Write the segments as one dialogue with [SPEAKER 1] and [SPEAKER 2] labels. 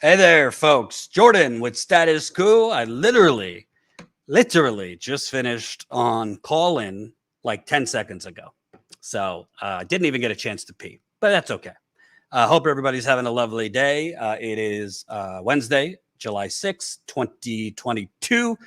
[SPEAKER 1] Hey there, folks. Jordan with Status Coup. I literally just finished on call in like 10 seconds ago. So I didn't even get a chance to pee, but that's okay. I hope everybody's having a lovely day. It is Wednesday, July 6th, 2022.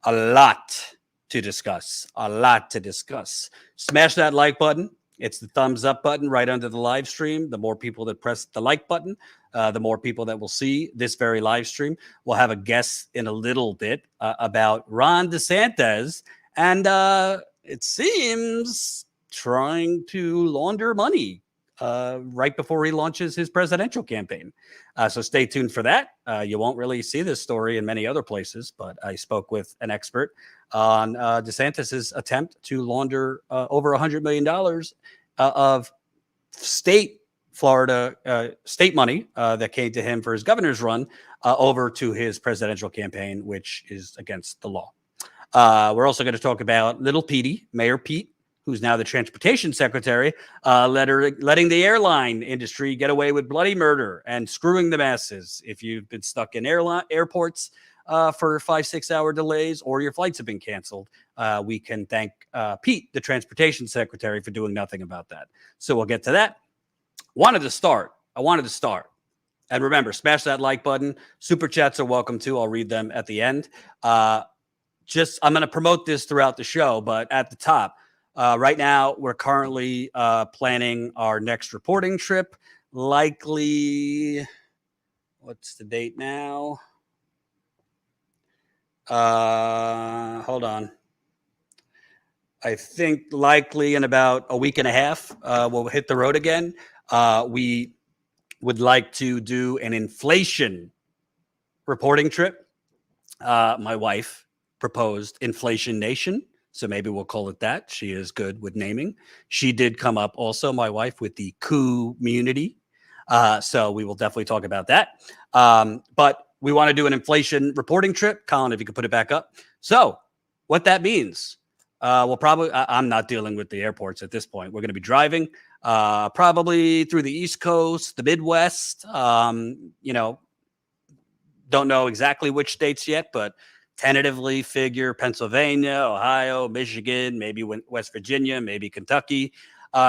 [SPEAKER 1] A lot to discuss. A lot to discuss. Smash that like button. It's the thumbs up button right under the live stream. The more people that press the like button, the more people that will see this very live stream. We'll have a guest in a little bit about Ron DeSantis and it seems trying to launder money right before he launches his presidential campaign. So stay tuned for that. You won't really see this story in many other places, but I spoke with an expert on DeSantis's attempt to launder over $100 million of Florida state money that came to him for his governor's run over to his presidential campaign, which is against the law. We're also going to talk about Little Petey, Mayor Pete, who's now the transportation secretary, letting the airline industry get away with bloody murder and screwing the masses. If you've been stuck in airports for 5-6 hour delays or your flights have been canceled, we can thank Pete, the transportation secretary, for doing nothing about that. So we'll get to that. I wanted to start. And remember, smash that like button. Super chats are welcome too. I'll read them at the end. I'm going to promote this throughout the show, but at the top, right now, we're currently planning our next reporting trip. Likely, what's the date now? Hold on. I think likely in about a week and a half, we'll hit the road again. We would like to do an inflation reporting trip. My wife proposed Inflation Nation. So maybe we'll call it that. She is good with naming. She did come up also, my wife, with the community. So we will definitely talk about that. But we want to do an inflation reporting trip. Colin, if you could put it back up. So what that means, we'll probably, I'm not dealing with the airports at this point. We're going to be driving probably through the East Coast, the Midwest. Don't know exactly which states yet, but tentatively figure Pennsylvania, Ohio, Michigan, maybe West Virginia, maybe Kentucky.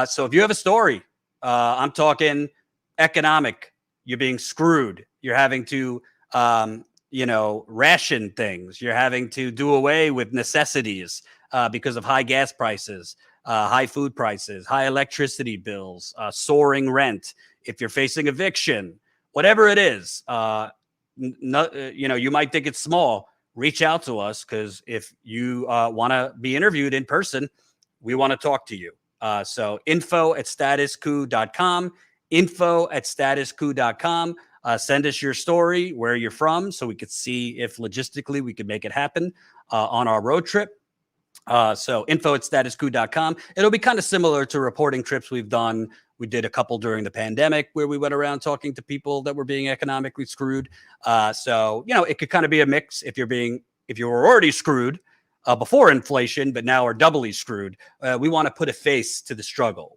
[SPEAKER 1] So if you have a story, I'm talking economic, you're being screwed. You're having to, ration things. You're having to do away with necessities because of high gas prices, high food prices, high electricity bills, soaring rent. If you're facing eviction, whatever it is, you might think it's small. Reach out to us, because if you want to be interviewed in person, we want to talk to you. So info@statuscoup.com, info@statuscoup.com. Send us your story, where you're from, so we could see if logistically we could make it happen on our road trip. So info@statuscoup.com. It'll be kind of similar to reporting trips we've done. We did a couple during the pandemic where we went around talking to people that were being economically screwed. So it could kind of be a mix if you were already screwed before inflation, but now are doubly screwed. We want to put a face to the struggle.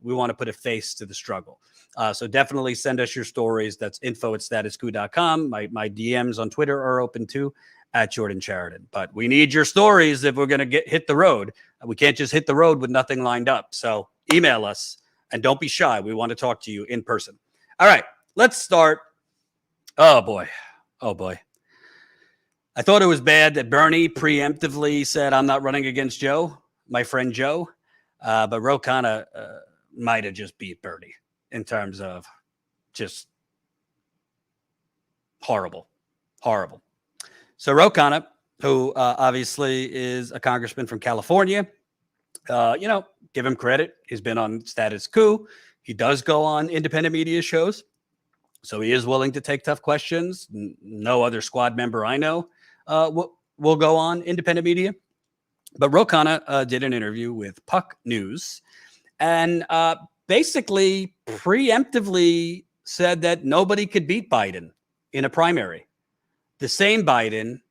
[SPEAKER 1] So definitely send us your stories. That's info@statuscoup.com. My DMs on Twitter are open too, @JordanChariton. But we need your stories if we're going to hit the road. We can't just hit the road with nothing lined up. So email us. And don't be shy. We want to talk to you in person. All right, let's start. Oh, boy. I thought it was bad that Bernie preemptively said, I'm not running against Joe, my friend Joe. But Ro Khanna might have just beat Bernie in terms of just horrible. So Ro Khanna, who obviously is a congressman from California, give him credit. He's been on Status Coup. He does go on independent media shows. So he is willing to take tough questions. No other squad member I know will go on independent media. But Ro Khanna did an interview with Puck News and basically preemptively said that nobody could beat Biden in a primary. The same Biden,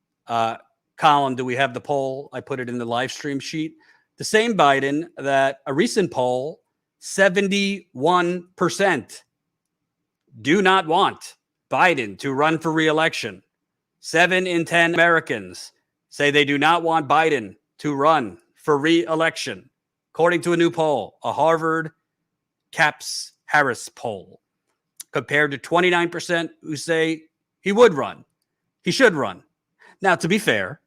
[SPEAKER 1] Colin, do we have the poll? I put it in the live stream sheet. The same Biden that a recent poll, 71% do not want Biden to run for re-election. 7 in 10 Americans say they do not want Biden to run for re-election, according to a new poll, a Harvard Caps Harris poll, compared to 29% who say he would run. He should run. Now, to be fair,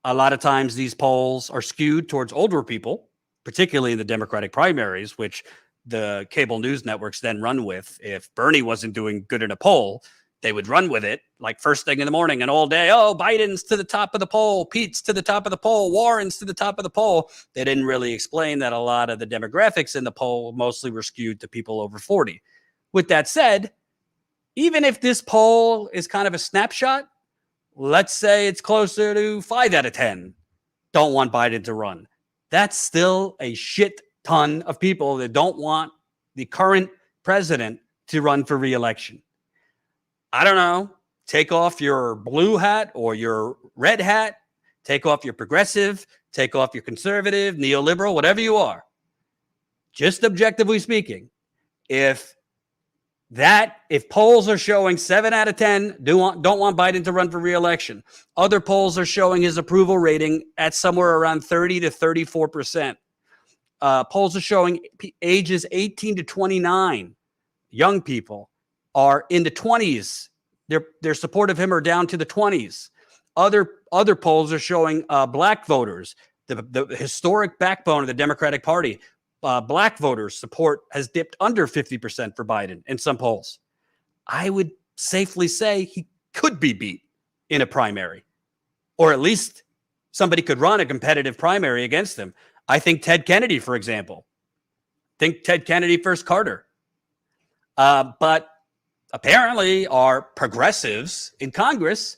[SPEAKER 1] a lot of times these polls are skewed towards older people, particularly in the Democratic primaries, which the cable news networks then run with. If Bernie wasn't doing good in a poll, they would run with it like first thing in the morning and all day. Oh, Biden's to the top of the poll. Pete's to the top of the poll. Warren's to the top of the poll. They didn't really explain that a lot of the demographics in the poll mostly were skewed to people over 40. With that said, even if this poll is kind of a snapshot, let's say it's closer to 5 out of 10 don't want Biden to run. That's still a shit ton of people that don't want the current president to run for re-election. I don't know. Take off your blue hat or your red hat. Take off your progressive. Take off your conservative, neoliberal, whatever you are. Just objectively speaking, if polls are showing 7 out of 10 don't want Biden to run for re-election, other polls are showing his approval rating at somewhere around 30 to 34%. Polls are showing ages 18 to 29, young people, are in the 20s. Their support of him are down to the 20s. Other polls are showing black voters, the historic backbone of the Democratic Party, black voters' support has dipped under 50% for Biden in some polls. I would safely say he could be beat in a primary, or at least somebody could run a competitive primary against him. I think Ted Kennedy, for example. Think Ted Kennedy versus Carter. But apparently our progressives in Congress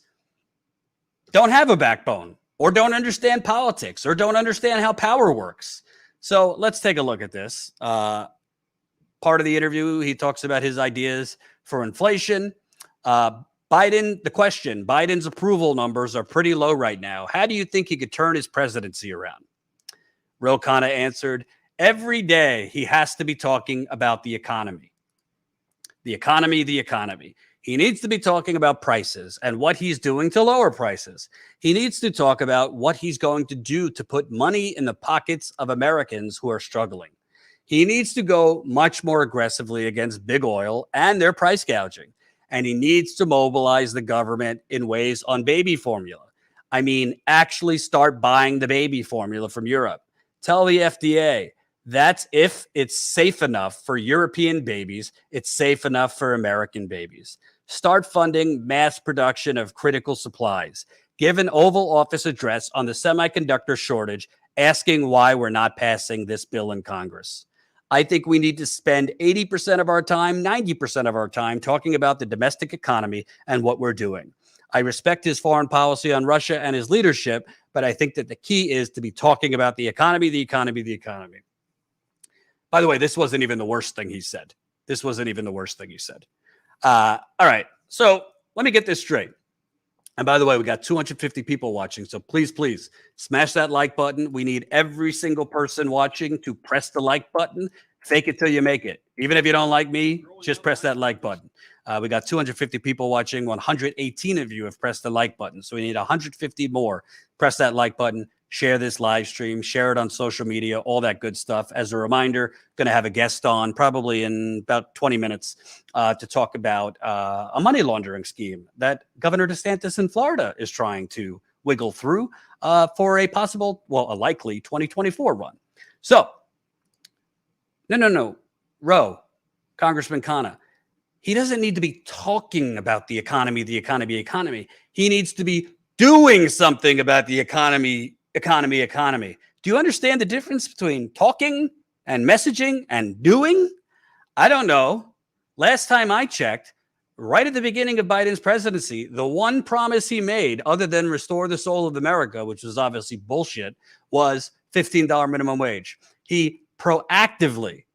[SPEAKER 1] don't have a backbone or don't understand politics or don't understand how power works. So let's take a look at this. Part of the interview, he talks about his ideas for inflation. The question, Biden's approval numbers are pretty low right now. How do you think he could turn his presidency around? Ro Khanna answered, every day he has to be talking about the economy. The economy, the economy. He needs to be talking about prices and what he's doing to lower prices. He needs to talk about what he's going to do to put money in the pockets of Americans who are struggling. He needs to go much more aggressively against big oil and their price gouging. And he needs to mobilize the government in ways on baby formula. I mean, actually start buying the baby formula from Europe. Tell the FDA, that's if it's safe enough for European babies, it's safe enough for American babies. Start funding mass production of critical supplies. Give an Oval Office address on the semiconductor shortage, asking why we're not passing this bill in Congress. I think we need to spend 80% of our time, 90% of our time talking about the domestic economy and what we're doing. I respect his foreign policy on Russia and his leadership, but I think that the key is to be talking about the economy, the economy, the economy. By the way, this wasn't even the worst thing he said. All right. So let me get this straight. And by the way, we got 250 people watching. So please, please smash that like button. We need every single person watching to press the like button. Fake it till you make it. Even if you don't like me, just press that like button. We got 250 people watching. 118 of you have pressed the like button. So we need 150 more. Press that like button. Share this live stream. Share it on social media. All that good stuff. As a reminder, going to have a guest on probably in about 20 minutes to talk about a money laundering scheme that Governor DeSantis in Florida is trying to wiggle through for a possible, well, a likely 2024 run. So, no. Congressman Khanna. He doesn't need to be talking about the economy. He needs to be doing something about the economy. Do you understand the difference between talking and messaging and doing? I don't know. Last time I checked, right at the beginning of Biden's presidency, the one promise he made, other than restore the soul of America, which was obviously bullshit, was $15 minimum wage. He proactively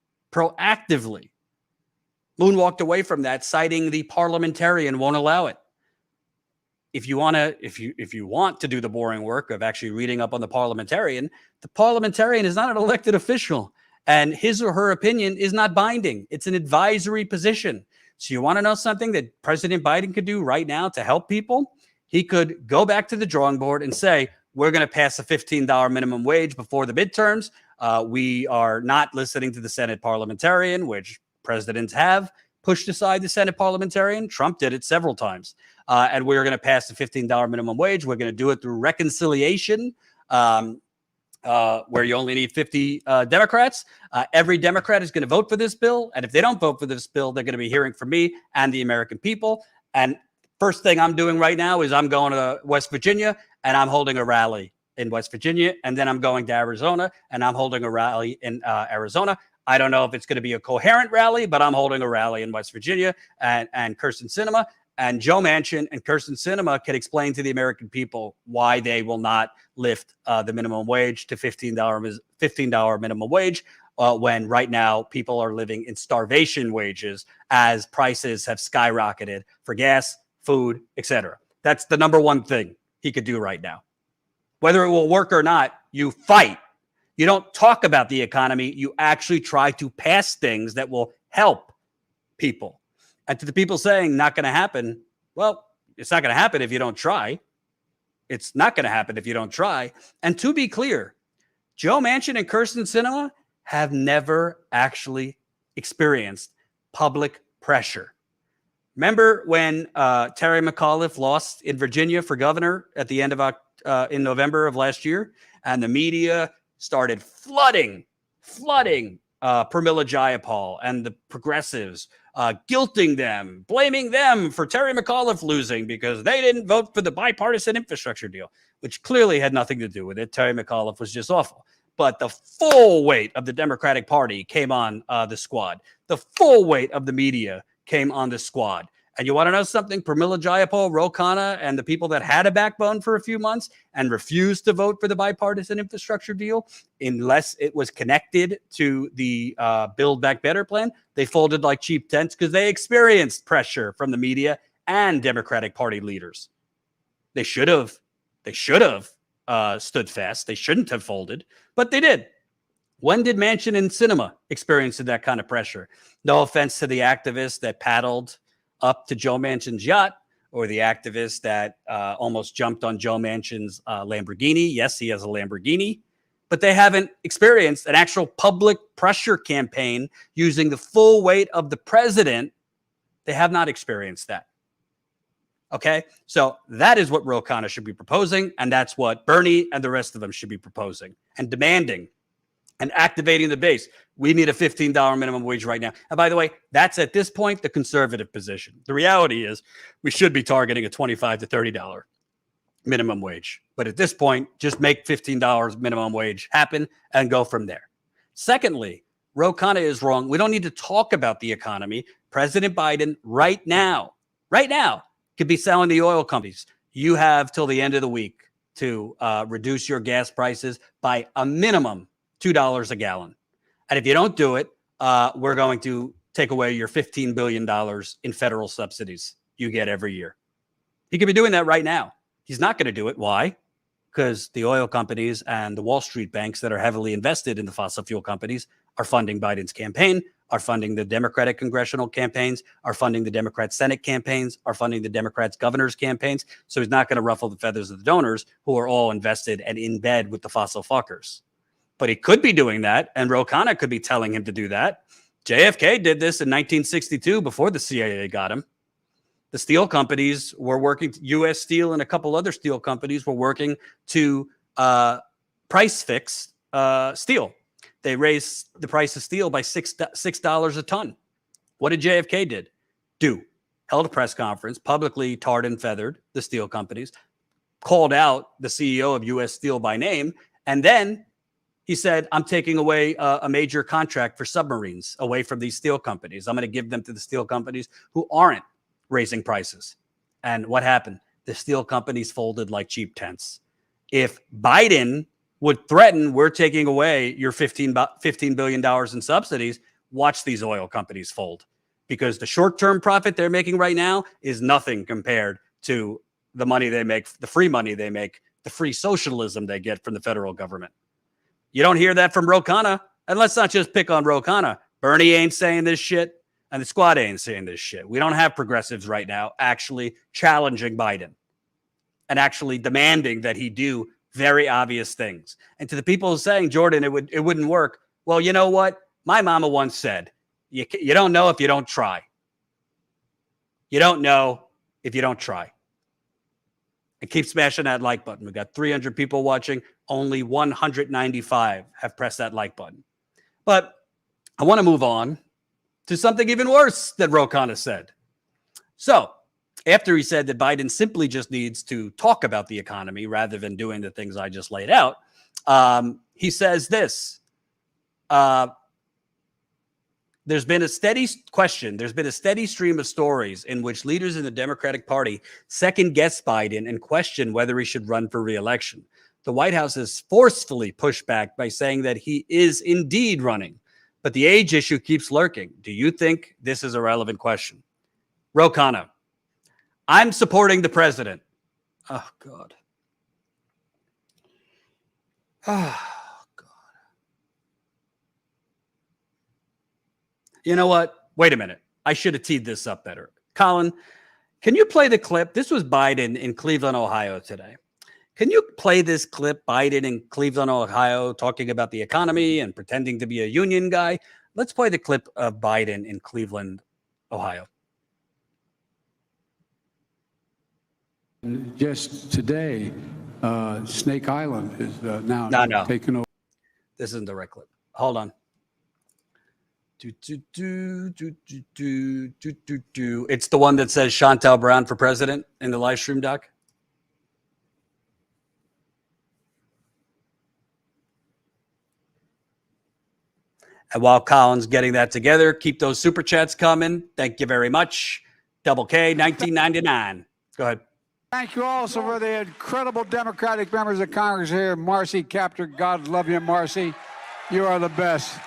[SPEAKER 1] moonwalked away from that, citing the parliamentarian won't allow it. If you want to do the boring work of actually reading up on the parliamentarian is not an elected official, and his or her opinion is not binding. It's an advisory position. So you want to know something that President Biden could do right now to help people? He could go back to the drawing board and say, we're going to pass a $15 minimum wage before the midterms. We are not listening to the Senate parliamentarian, which presidents have pushed aside the Senate parliamentarian. Trump did it several times. And we're going to pass the $15 minimum wage. We're going to do it through reconciliation, where you only need 50 Democrats. Every Democrat is going to vote for this bill. And if they don't vote for this bill, they're going to be hearing from me and the American people. And first thing I'm doing right now is I'm going to West Virginia and I'm holding a rally in West Virginia. And then I'm going to Arizona and I'm holding a rally in Arizona. I don't know if it's going to be a coherent rally, but I'm holding a rally in West Virginia and Kyrsten Sinema. And Joe Manchin and Kyrsten Sinema can explain to the American people why they will not lift the minimum wage to $15 minimum wage when right now people are living in starvation wages as prices have skyrocketed for gas, food, etc. That's the number one thing he could do right now. Whether it will work or not, you fight. You don't talk about the economy. You actually try to pass things that will help people. And to the people saying not going to happen, well, it's not going to happen if you don't try. It's not going to happen if you don't try. And to be clear, Joe Manchin and Kyrsten Sinema have never actually experienced public pressure. Remember when Terry McAuliffe lost in Virginia for governor at the end of in November of last year, and the media started flooding Pramila Jayapal and the progressives, guilting them, blaming them for Terry McAuliffe losing because they didn't vote for the bipartisan infrastructure deal, which clearly had nothing to do with it. Terry McAuliffe was just awful. But the full weight of the Democratic Party came on the squad. The full weight of the media came on the squad. And you want to know something? Pramila Jayapal, Ro Khanna, and the people that had a backbone for a few months and refused to vote for the bipartisan infrastructure deal unless it was connected to the Build Back Better plan, they folded like cheap tents because they experienced pressure from the media and Democratic Party leaders. They should have stood fast. They shouldn't have folded, but they did. When did Manchin and Sinema experience that kind of pressure? No offense to the activists that paddled up to Joe Manchin's yacht or the activist that almost jumped on Joe Manchin's Lamborghini. Yes, he has a Lamborghini, but they haven't experienced an actual public pressure campaign using the full weight of the president. They have not experienced that. Okay, so that is what Ro Khanna should be proposing, and that's what Bernie and the rest of them should be proposing and demanding and activating the base. We need a $15 minimum wage right now. And by the way, that's at this point the conservative position. The reality is we should be targeting a $25 to $30 minimum wage. But at this point, just make $15 minimum wage happen and go from there. Secondly, Ro Khanna is wrong. We don't need to talk about the economy. President Biden right now, could be selling the oil companies. You have till the end of the week to reduce your gas prices by a minimum $2 a gallon. And if you don't do it, we're going to take away your $15 billion in federal subsidies you get every year. He could be doing that right now. He's not going to do it. Why? Because the oil companies and the Wall Street banks that are heavily invested in the fossil fuel companies are funding Biden's campaign, are funding the Democratic congressional campaigns, are funding the Democrat Senate campaigns, are funding the Democrats' governors' campaigns. So he's not going to ruffle the feathers of the donors who are all invested and in bed with the fossil fuckers. But he could be doing that, and Ro Khanna could be telling him to do that. JFK did this in 1962 before the CIA got him. The steel companies were working, U.S. Steel and a couple other steel companies were working to price fix steel. They raised the price of steel by $6 a ton. What did JFK do? Held a press conference, publicly tarred and feathered the steel companies, called out the CEO of U.S. Steel by name, and then he said, I'm taking away a major contract for submarines away from these steel companies. I'm going to give them to the steel companies who aren't raising prices. And what happened? The steel companies folded like cheap tents. If Biden would threaten, we're taking away your $15 billion in subsidies, watch these oil companies fold. Because the short-term profit they're making right now is nothing compared to the money they make, the free money they make, the free socialism they get from the federal government. You don't hear that from Ro Khanna. And let's not just pick on Ro Khanna. Bernie ain't saying this shit. And the squad ain't saying this shit. We don't have progressives right now actually challenging Biden and actually demanding that he do very obvious things. And to the people saying, Jordan, it wouldn't work. Well, you know what? My mama once said, you don't know if you don't try. You don't know if you don't try. And keep smashing that like button. We got 300 people watching. Only 195 have pressed that like button. But I want to move on to something even worse that Khanna said. So after he said that Biden simply just needs to talk about the economy rather than doing the things I just laid out, he says this. There's been a steady stream of stories in which leaders in the Democratic Party second-guess Biden and question whether he should run for re-election. The White House has forcefully pushed back by saying that he is indeed running, but the age issue keeps lurking. Do you think this is a relevant question? Khanna, I'm supporting the president. Oh, God. Oh, God. You know what? Wait a minute. I should have teed this up better. Colin, can you play the clip? This was Biden in Cleveland, Ohio today. Can you play this clip, Biden in Cleveland, Ohio, talking about the economy and pretending to be a union guy? Let's play the clip of Biden in Cleveland, Ohio.
[SPEAKER 2] Just today, Snake Island is now taken over.
[SPEAKER 1] This isn't the right clip. Hold on. It's the one that says Chantel Brown for president in the live stream doc. And while Colin's getting that together, keep those super chats coming. Thank you very much. Double K 1999. Go ahead.
[SPEAKER 2] Thank you also for the incredible Democratic members of Congress here. Marcy Kaptur, God love you, Marcy. You are the best.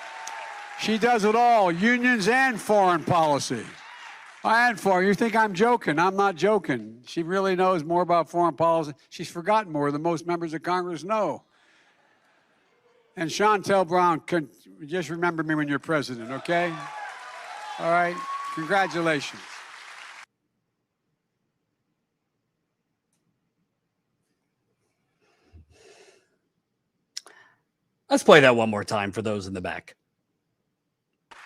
[SPEAKER 2] She does it all, unions and foreign policy. And foreign. You think I'm joking? I'm not joking. She really knows more about foreign policy. She's forgotten more than most members of Congress know. And Chantel Brown, just remember me when you're president, okay? All right? Congratulations.
[SPEAKER 1] Let's play that one more time for those in the back.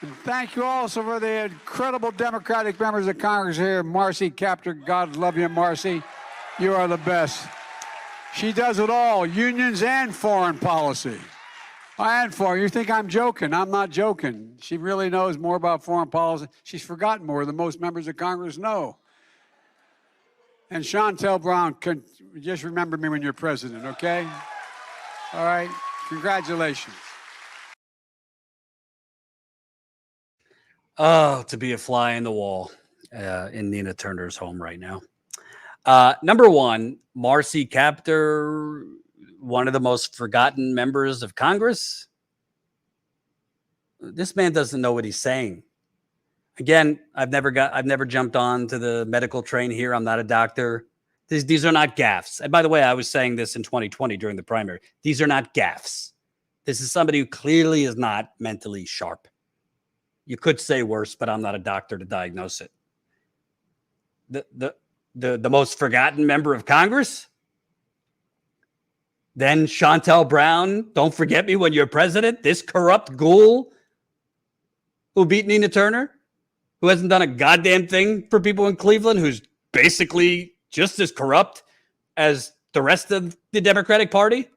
[SPEAKER 2] And thank you also for the incredible Democratic members of Congress here. Marcy Kaptur, God love you, Marcy. You are the best. She does it all, unions and foreign policy. And foreign. You think I'm joking? I'm not joking. She really knows more about foreign policy. She's forgotten more than most members of Congress know. And Chantel Brown, just remember me when you're president, okay? All right? Congratulations.
[SPEAKER 1] Oh, to be a fly in the wall in Nina Turner's home right now. Number one, Marcy Kaptur, one of the most forgotten members of Congress. This man doesn't know what he's saying. Again, I've never jumped on to the medical train here. I'm not a doctor. These are not gaffes. And by the way, I was saying this in 2020 during the primary. These are not gaffes. This is somebody who clearly is not mentally sharp. You could say worse, but I'm not a doctor to diagnose it. The most forgotten member of Congress? Then Chantel Brown, don't forget me when you're president. This corrupt ghoul who beat Nina Turner, who hasn't done a goddamn thing for people in Cleveland, who's basically just as corrupt as the rest of the Democratic Party.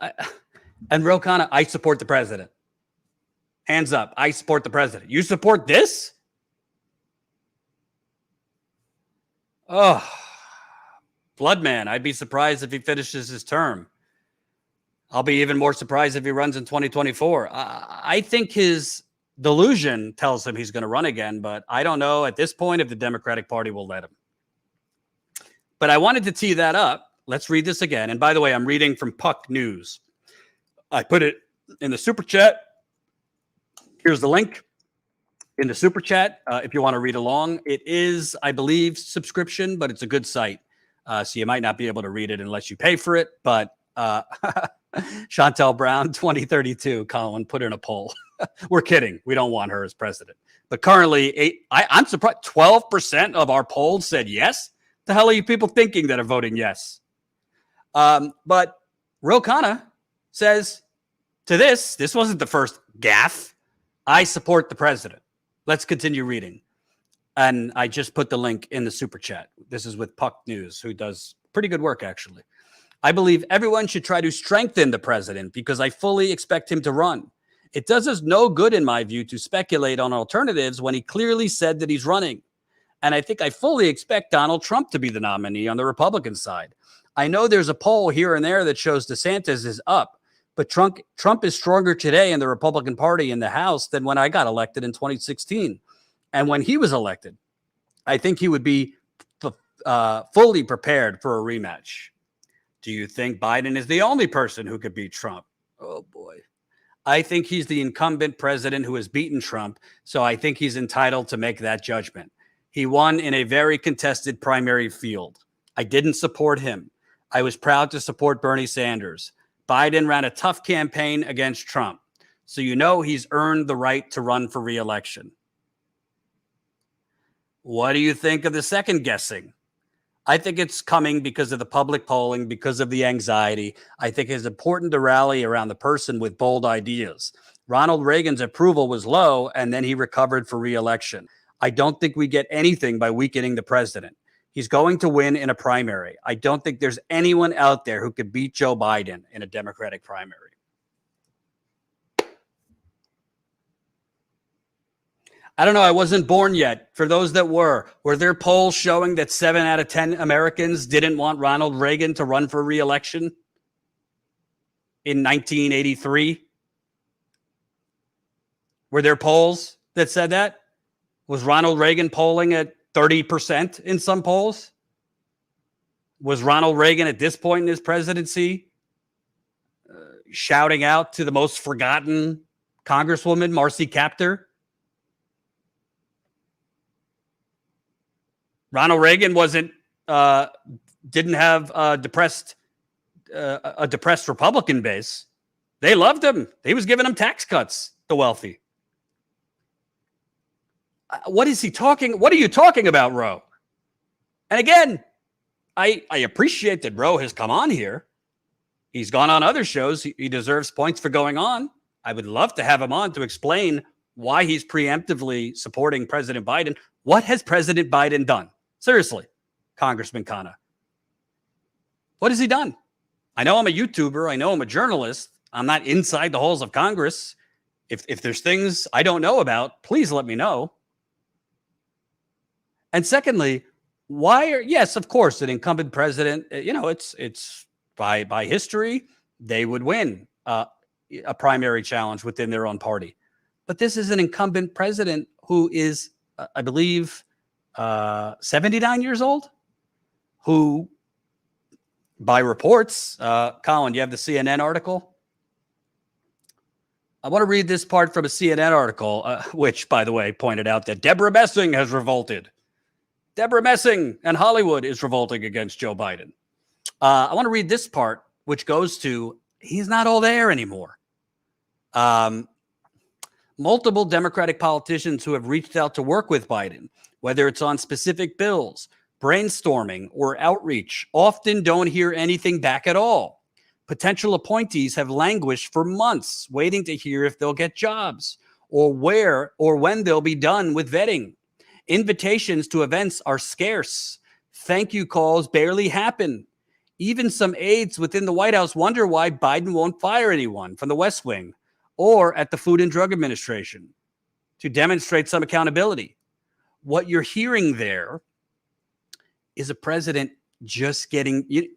[SPEAKER 1] And Khanna, I support the president. Hands up. I support the president. You support this? Oh, Bloodman. I'd be surprised if he finishes his term. I'll be even more surprised if he runs in 2024. I think his delusion tells him he's going to run again, but I don't know at this point if the Democratic Party will let him. But I wanted to tee that up. Let's read this again. And by the way, I'm reading from Puck News. I put it in the super chat. Here's the link in the super chat if you want to read along. It is, I believe, subscription, but it's a good site. So you might not be able to read it unless you pay for it. But Chantel Brown, 2032, Colin, put in a poll. We're kidding. We don't want her as president. But currently, I'm surprised 12% of our polls said yes. The hell are you people thinking that are voting yes? But Ro Khanna says to this wasn't the first gaffe. I support the president. Let's continue reading. And I just put the link in the super chat. This is with Puck News, who does pretty good work, actually. I believe everyone should try to strengthen the president because I fully expect him to run. It does us no good, in my view, to speculate on alternatives when he clearly said that he's running. And I think I fully expect Donald Trump to be the nominee on the Republican side. I know there's a poll here and there that shows DeSantis is up, but Trump is stronger today in the Republican Party in the House than when I got elected in 2016. And when he was elected, I think he would be fully prepared for a rematch. Do you think Biden is the only person who could beat Trump? Oh, boy. I think he's the incumbent president who has beaten Trump, so I think he's entitled to make that judgment. He won in a very contested primary field. I didn't support him. I was proud to support Bernie Sanders. Biden ran a tough campaign against Trump, so you know he's earned the right to run for re-election. What do you think of the second guessing? I think it's coming because of the public polling, because of the anxiety. I think it's important to rally around the person with bold ideas. Ronald Reagan's approval was low, and then he recovered for re-election. I don't think we get anything by weakening the president. He's going to win in a primary. I don't think there's anyone out there who could beat Joe Biden in a Democratic primary. I don't know. I wasn't born yet. For those that were there polls showing that 7 out of 10 Americans didn't want Ronald Reagan to run for re-election in 1983? Were there polls that said that? Was Ronald Reagan polling at 30% in some polls? Was Ronald Reagan at this point in his presidency shouting out to the most forgotten Congresswoman, Marcy Kaptur? Ronald Reagan didn't have a depressed Republican base. They loved him. He was giving them tax cuts, the wealthy. What is he talking? What are you talking about, Ro? And again, I appreciate that Ro has come on here. He's gone on other shows. He deserves points for going on. I would love to have him on to explain why he's preemptively supporting President Biden. What has President Biden done? Seriously, Congressman Khanna. What has he done? I know I'm a YouTuber. I know I'm a journalist. I'm not inside the halls of Congress. If there's things I don't know about, please let me know. And secondly, yes, of course, an incumbent president, it's by history, they would win a primary challenge within their own party. But this is an incumbent president who is, I believe, 79 years old, who, by reports, Colin, you have the CNN article? I want to read this part from a CNN article, which, by the way, pointed out that Deborah Messing has revolted. Deborah Messing and Hollywood is revolting against Joe Biden. I want to read this part, which goes to, he's not all there anymore. Multiple Democratic politicians who have reached out to work with Biden, whether it's on specific bills, brainstorming, or outreach, often don't hear anything back at all. Potential appointees have languished for months, waiting to hear if they'll get jobs, or where or when they'll be done with vetting. Invitations to events are scarce. Thank you calls barely happen. Even some aides within the White House wonder why Biden won't fire anyone from the West Wing or at the Food and Drug Administration to demonstrate some accountability. What you're hearing there is a president just getting... You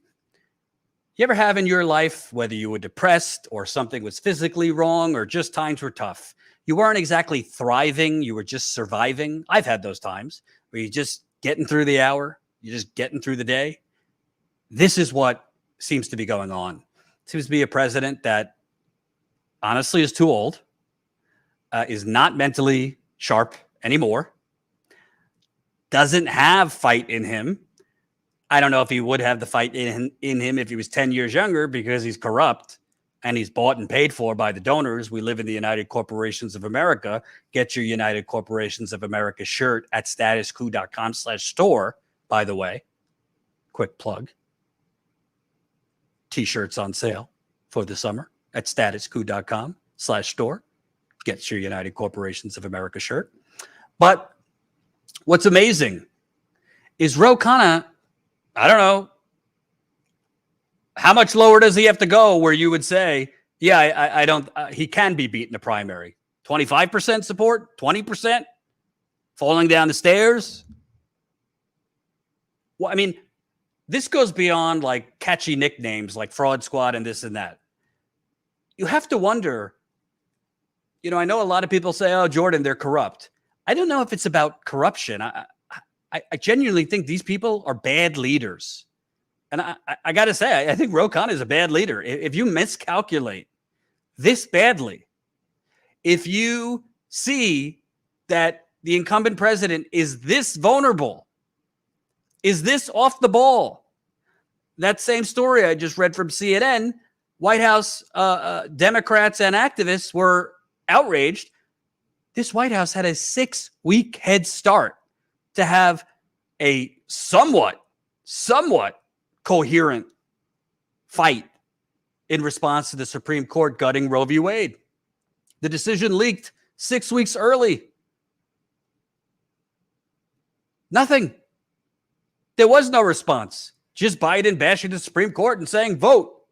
[SPEAKER 1] ever have in your life, whether you were depressed or something was physically wrong or just times were tough, you weren't exactly thriving, you were just surviving? I've had those times where you're just getting through the hour, you're just getting through the day. This is what seems to be going on. It seems to be a president that honestly is too old, is not mentally sharp anymore, doesn't have fight in him. I don't know if he would have the fight in him if he was 10 years younger because he's corrupt. and he's bought and paid for by the donors. We live in the United Corporations of America. Get your United Corporations of America shirt at statuscoup.com/store, by the way. Quick plug. T-shirts on sale for the summer at statuscoup.com/store. Get your United Corporations of America shirt. But what's amazing is Khanna, I don't know, how much lower does he have to go where you would say, yeah, I don't, he can be beat in the primary? 25% support, 20%, falling down the stairs. Well, I mean, this goes beyond like catchy nicknames like Fraud Squad and this and that. You have to wonder, you know, I know a lot of people say, oh, Jordan, they're corrupt. I don't know if it's about corruption. I genuinely think these people are bad leaders. And I got to say, I think Khanna is a bad leader. If you miscalculate this badly, if you see that the incumbent president is this vulnerable, is this off the ball, that same story I just read from CNN, White House Democrats and activists were outraged. This White House had a 6-week head start to have a somewhat coherent fight in response to the Supreme Court gutting Roe v. Wade. The decision leaked 6 weeks early. Nothing. There was no response. Just Biden bashing the Supreme Court and saying vote.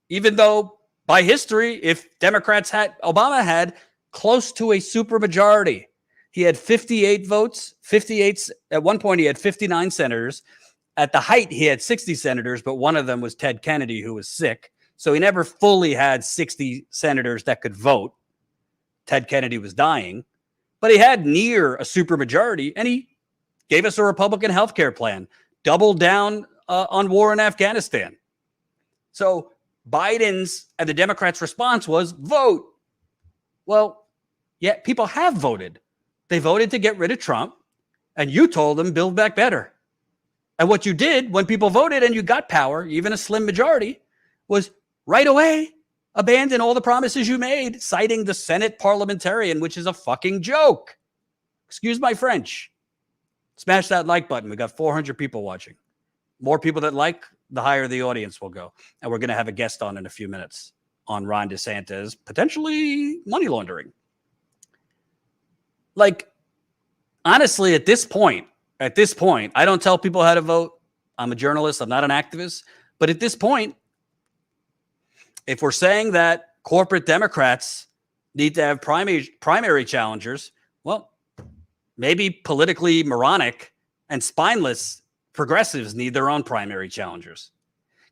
[SPEAKER 1] Even though by history, if Obama had close to a supermajority. He had 58 votes, 58. At one point, he had 59 senators. At the height, he had 60 senators, but one of them was Ted Kennedy, who was sick. So he never fully had 60 senators that could vote. Ted Kennedy was dying, but he had near a supermajority, and he gave us a Republican health care plan, doubled down on war in Afghanistan. So Biden's and the Democrats' response was vote. Well, yeah, people have voted. They voted to get rid of Trump, and you told them build back better. And what you did when people voted and you got power, even a slim majority, was right away abandon all the promises you made, citing the Senate parliamentarian, which is a fucking joke. Excuse my French. Smash that like button. We got 400 people watching. More people that like, the higher the audience will go. And we're going to have a guest on in a few minutes on Ron DeSantis, potentially money laundering. Like, honestly, at this point, I don't tell people how to vote. I'm a journalist. I'm not an activist. But at this point, if we're saying that corporate Democrats need to have primary challengers, well, maybe politically moronic and spineless progressives need their own primary challengers.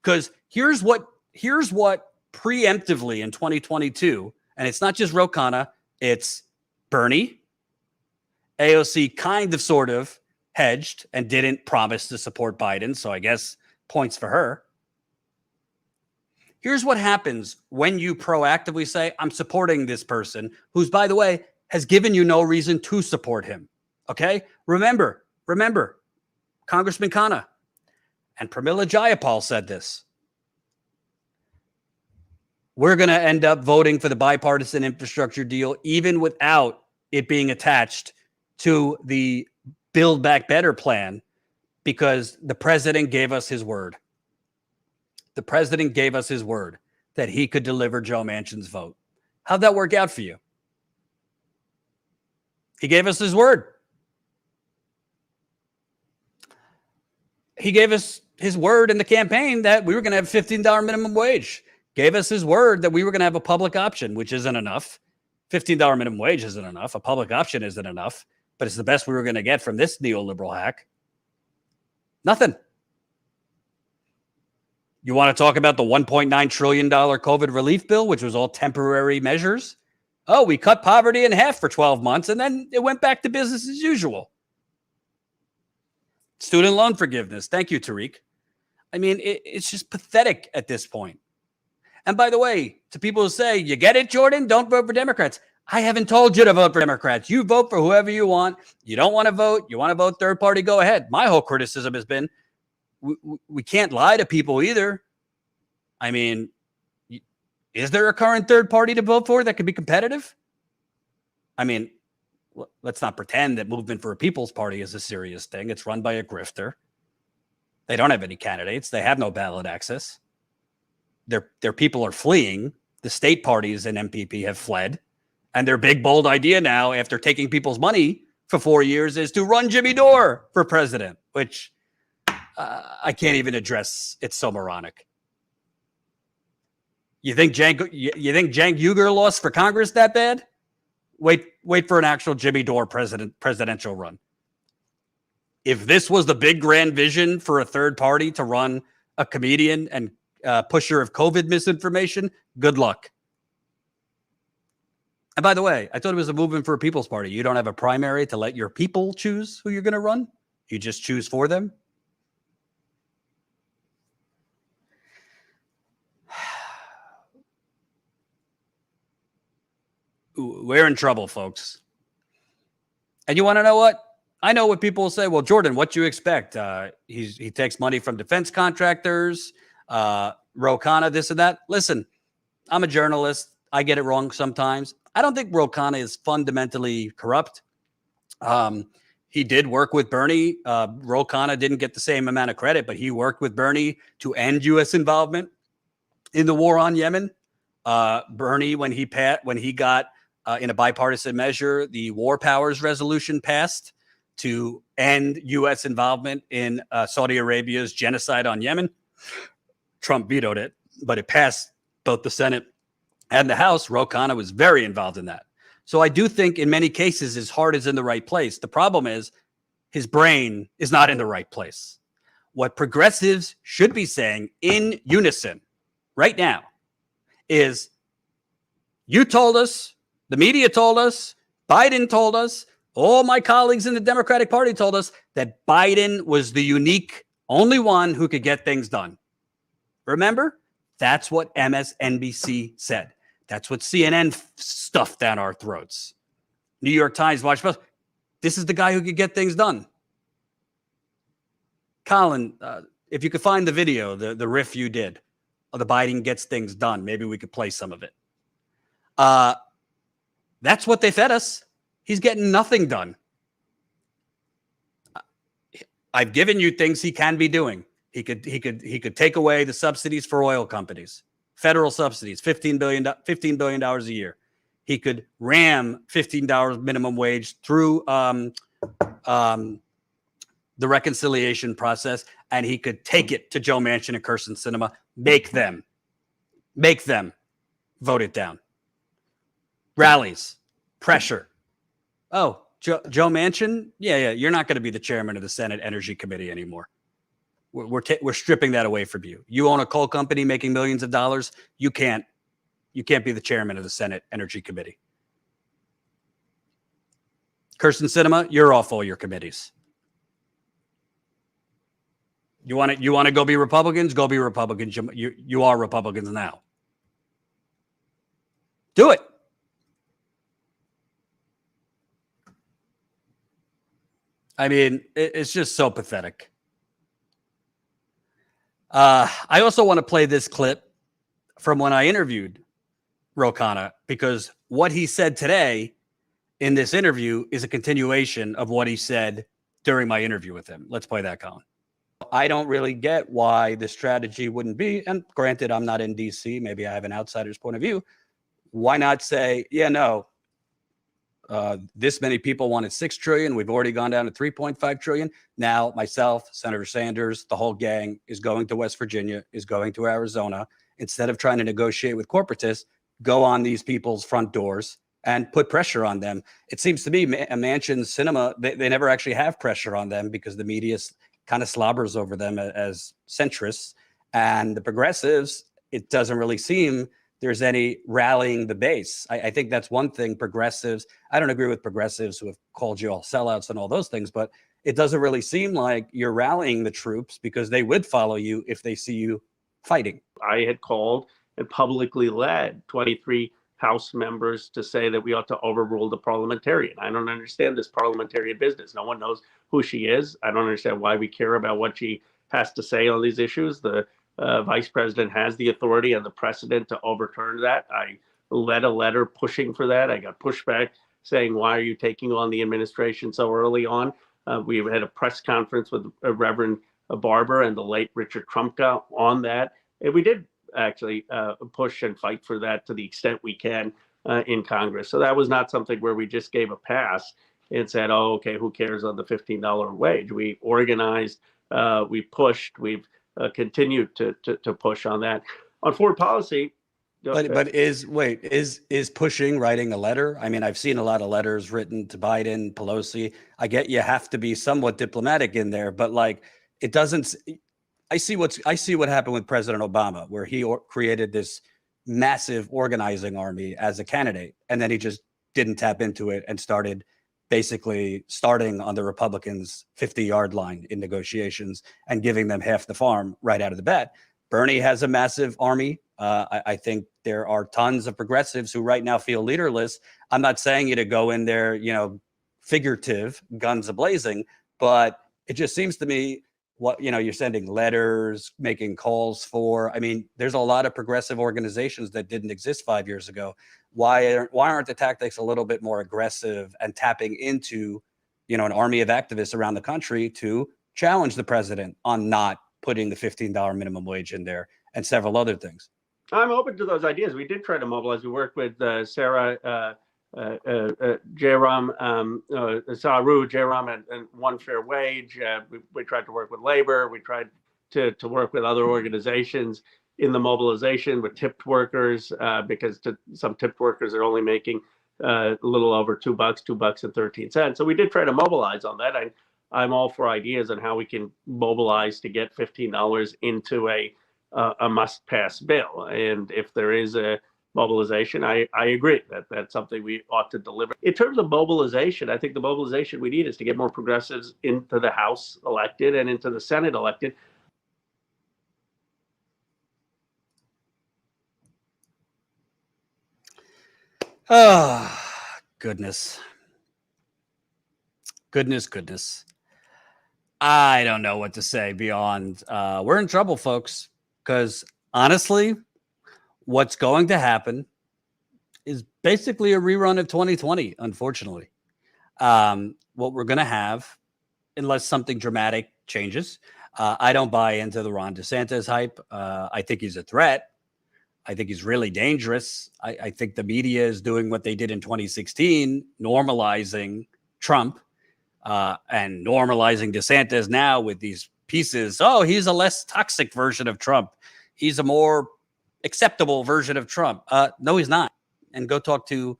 [SPEAKER 1] Because here's what preemptively in 2022, and it's not just Khanna, it's Bernie. AOC kind of sort of hedged and didn't promise to support Biden, so I guess points for her. Here's what happens when you proactively say, I'm supporting this person, who's, by the way, has given you no reason to support him. Okay? Remember, Congressman Khanna and Pramila Jayapal said this. We're going to end up voting for the bipartisan infrastructure deal, even without it being attached to the Build Back Better plan, because the president gave us his word. The president gave us his word that he could deliver Joe Manchin's vote. How'd that work out for you? He gave us his word. He gave us his word in the campaign that we were going to have $15 minimum wage. Gave us his word that we were going to have a public option, which isn't enough. $15 minimum wage isn't enough. A public option isn't enough, but it's the best we were going to get from this neoliberal hack. Nothing. You want to talk about the $1.9 trillion COVID relief bill, which was all temporary measures? Oh, we cut poverty in half for 12 months, and then it went back to business as usual. Student loan forgiveness. Thank you, Tariq. I mean, it's just pathetic at this point. And by the way, to people who say, you get it, Jordan? Don't vote for Democrats. I haven't told you to vote for Democrats. You vote for whoever you want. You don't want to vote. You want to vote third party, go ahead. My whole criticism has been, we can't lie to people either. I mean, Is there a current third party to vote for that could be competitive? I mean, let's not pretend that Movement for a People's Party is a serious thing. It's run by a grifter. They don't have any candidates. They have no ballot access. Their people are fleeing. The state parties and MPP have fled. And their big, bold idea now, after taking people's money for 4 years, is to run Jimmy Dore for president, which I can't even address. It's so moronic. You think Cenk Uygur lost for Congress that bad? Wait for an actual Jimmy Dore presidential run. If this was the big grand vision for a third party to run a comedian and pusher of COVID misinformation, good luck. And by the way, I thought it was a Movement for a People's Party. You don't have a primary to let your people choose who you're going to run. You just choose for them. We're in trouble, folks. And you want to know what? I know what people will say. Well, Jordan, what do you expect? He takes money from defense contractors, Ro Khanna, this and that. Listen, I'm a journalist. I get it wrong sometimes. I don't think Ro Khanna is fundamentally corrupt. He did work with Bernie. Ro Khanna didn't get the same amount of credit, but he worked with Bernie to end U.S. involvement in the war on Yemen. Bernie, when he got in a bipartisan measure, the War Powers Resolution passed to end U.S. involvement in Saudi Arabia's genocide on Yemen. Trump vetoed it, but it passed both the Senate and the House. Ro Khanna was very involved in that. So I do think in many cases his heart is in the right place. The problem is his brain is not in the right place. What progressives should be saying in unison right now is, you told us, the media told us, Biden told us, all my colleagues in the Democratic Party told us that Biden was the unique only one who could get things done. Remember? That's what MSNBC said. That's what CNN stuffed down our throats. New York Times, Washington Post. This is the guy who could get things done. Colin, if you could find the video, the riff you did of the Biden gets things done, maybe we could play some of it. That's what they fed us. He's getting nothing done. I've given you things he can be doing. He could take away the subsidies for oil companies, federal subsidies, $15 billion a year. He could ram $15 minimum wage through the reconciliation process, and he could take it to Joe Manchin and Kirsten Sinema, make them vote it down. Rallies, pressure. Oh, Joe Manchin? Yeah, you're not going to be the chairman of the Senate Energy Committee anymore. We're stripping that away from you. You own a coal company making millions of dollars. You can't be the chairman of the Senate Energy Committee. Kirsten Sinema, you're off all your committees. You want to go be Republicans? Go be Republicans. You are Republicans now. Do it. I mean, it's just so pathetic. I also want to play this clip from when I interviewed Ro Khanna, because what he said today in this interview is a continuation of what he said during my interview with him. Let's play that, Colin. I don't really get why the strategy wouldn't be, and granted, I'm not in DC. Maybe I have an outsider's point of view. Why not say, yeah, no, this many people wanted $6 trillion. We've already gone down to $3.5 trillion. Now myself, Senator Sanders, the whole gang is going to West Virginia, is going to Arizona. Instead of trying to negotiate with corporatists, go on these people's front doors and put pressure on them. It seems to me Manchin, Sinema, they never actually have pressure on them because the media kind of slobbers over them as centrists. And the progressives, it doesn't really seem there's any rallying the base. I think that's one thing progressives, I don't agree with progressives who have called you all sellouts and all those things, but it doesn't really seem like you're rallying the troops because they would follow you if they see you fighting.
[SPEAKER 3] I had called and publicly led 23 House members to say that we ought to overrule the parliamentarian. I don't understand this parliamentarian business. No one knows who she is. I don't understand why we care about what she has to say on these issues. The vice president has the authority and the precedent to overturn that. I led a letter pushing for that. I got pushback saying, why are you taking on the administration so early on? We had a press conference with Reverend Barber and the late Richard Trumka on that. And we did actually push and fight for that to the extent we can in Congress. So that was not something where we just gave a pass and said, oh, okay, who cares on the $15 wage? We organized, we pushed, we've continued to push on that. On foreign policy,
[SPEAKER 1] But is pushing, writing a letter? I mean, I've seen a lot of letters written to Biden, Pelosi. I get you have to be somewhat diplomatic in there, but like it doesn't. I see what happened with President Obama, where he created this massive organizing army as a candidate, and then he just didn't tap into it and started basically starting on the Republicans' 50-yard line in negotiations and giving them half the farm right out of the bat. Bernie has a massive army. I think there are tons of progressives who right now feel leaderless. I'm not saying you to go in there, figurative, guns a-blazing, but it just seems to me you're sending letters, making calls for. I mean, there's a lot of progressive organizations that didn't exist 5 years ago. Why aren't the tactics a little bit more aggressive and tapping into, an army of activists around the country to challenge the president on not putting the $15 minimum wage in there and several other things?
[SPEAKER 3] I'm open to those ideas. We did try to mobilize. We worked with Sarah Jairam, Saru Jairam, and One Fair Wage. We tried to work with labor. We tried to work with other organizations in the mobilization with tipped workers, because some tipped workers are only making a little over $2.13. So we did try to mobilize on that. I'm all for ideas on how we can mobilize to get $15 into a must-pass bill. And if there is a mobilization, I agree that that's something we ought to deliver. In terms of mobilization, I think the mobilization we need is to get more progressives into the House elected and into the Senate elected.
[SPEAKER 1] Oh, goodness. I don't know what to say beyond we're in trouble, folks, because honestly, what's going to happen is basically a rerun of 2020, unfortunately. What we're going to have, unless something dramatic changes, I don't buy into the Ron DeSantis hype. I think he's a threat. I think he's really dangerous. I think the media is doing what they did in 2016, normalizing Trump and normalizing DeSantis now with these pieces. Oh, he's a less toxic version of Trump. He's a more acceptable version of Trump. No, he's not. And go talk to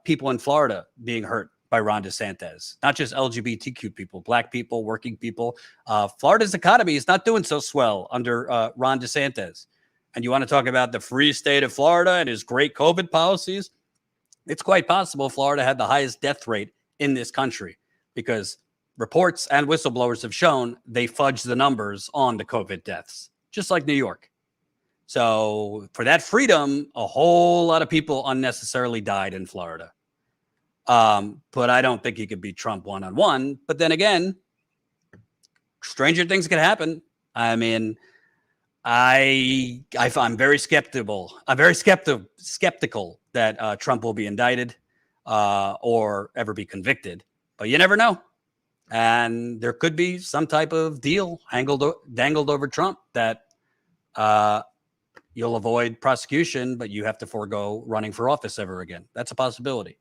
[SPEAKER 1] people in Florida being hurt by Ron DeSantis, not just LGBTQ people, black people, working people. Florida's economy is not doing so swell under Ron DeSantis. And you want to talk about the free state of Florida and his great COVID policies? It's quite possible Florida had the highest death rate in this country because reports and whistleblowers have shown they fudged the numbers on the COVID deaths, just like New York. So for that freedom, a whole lot of people unnecessarily died in Florida. But I don't think he could beat Trump one-on-one. But then again, stranger things could happen. I mean, I'm very skeptical. I'm very skeptical that Trump will be indicted or ever be convicted. But you never know. And there could be some type of deal dangled over Trump that you'll avoid prosecution, but you have to forego running for office ever again. That's a possibility.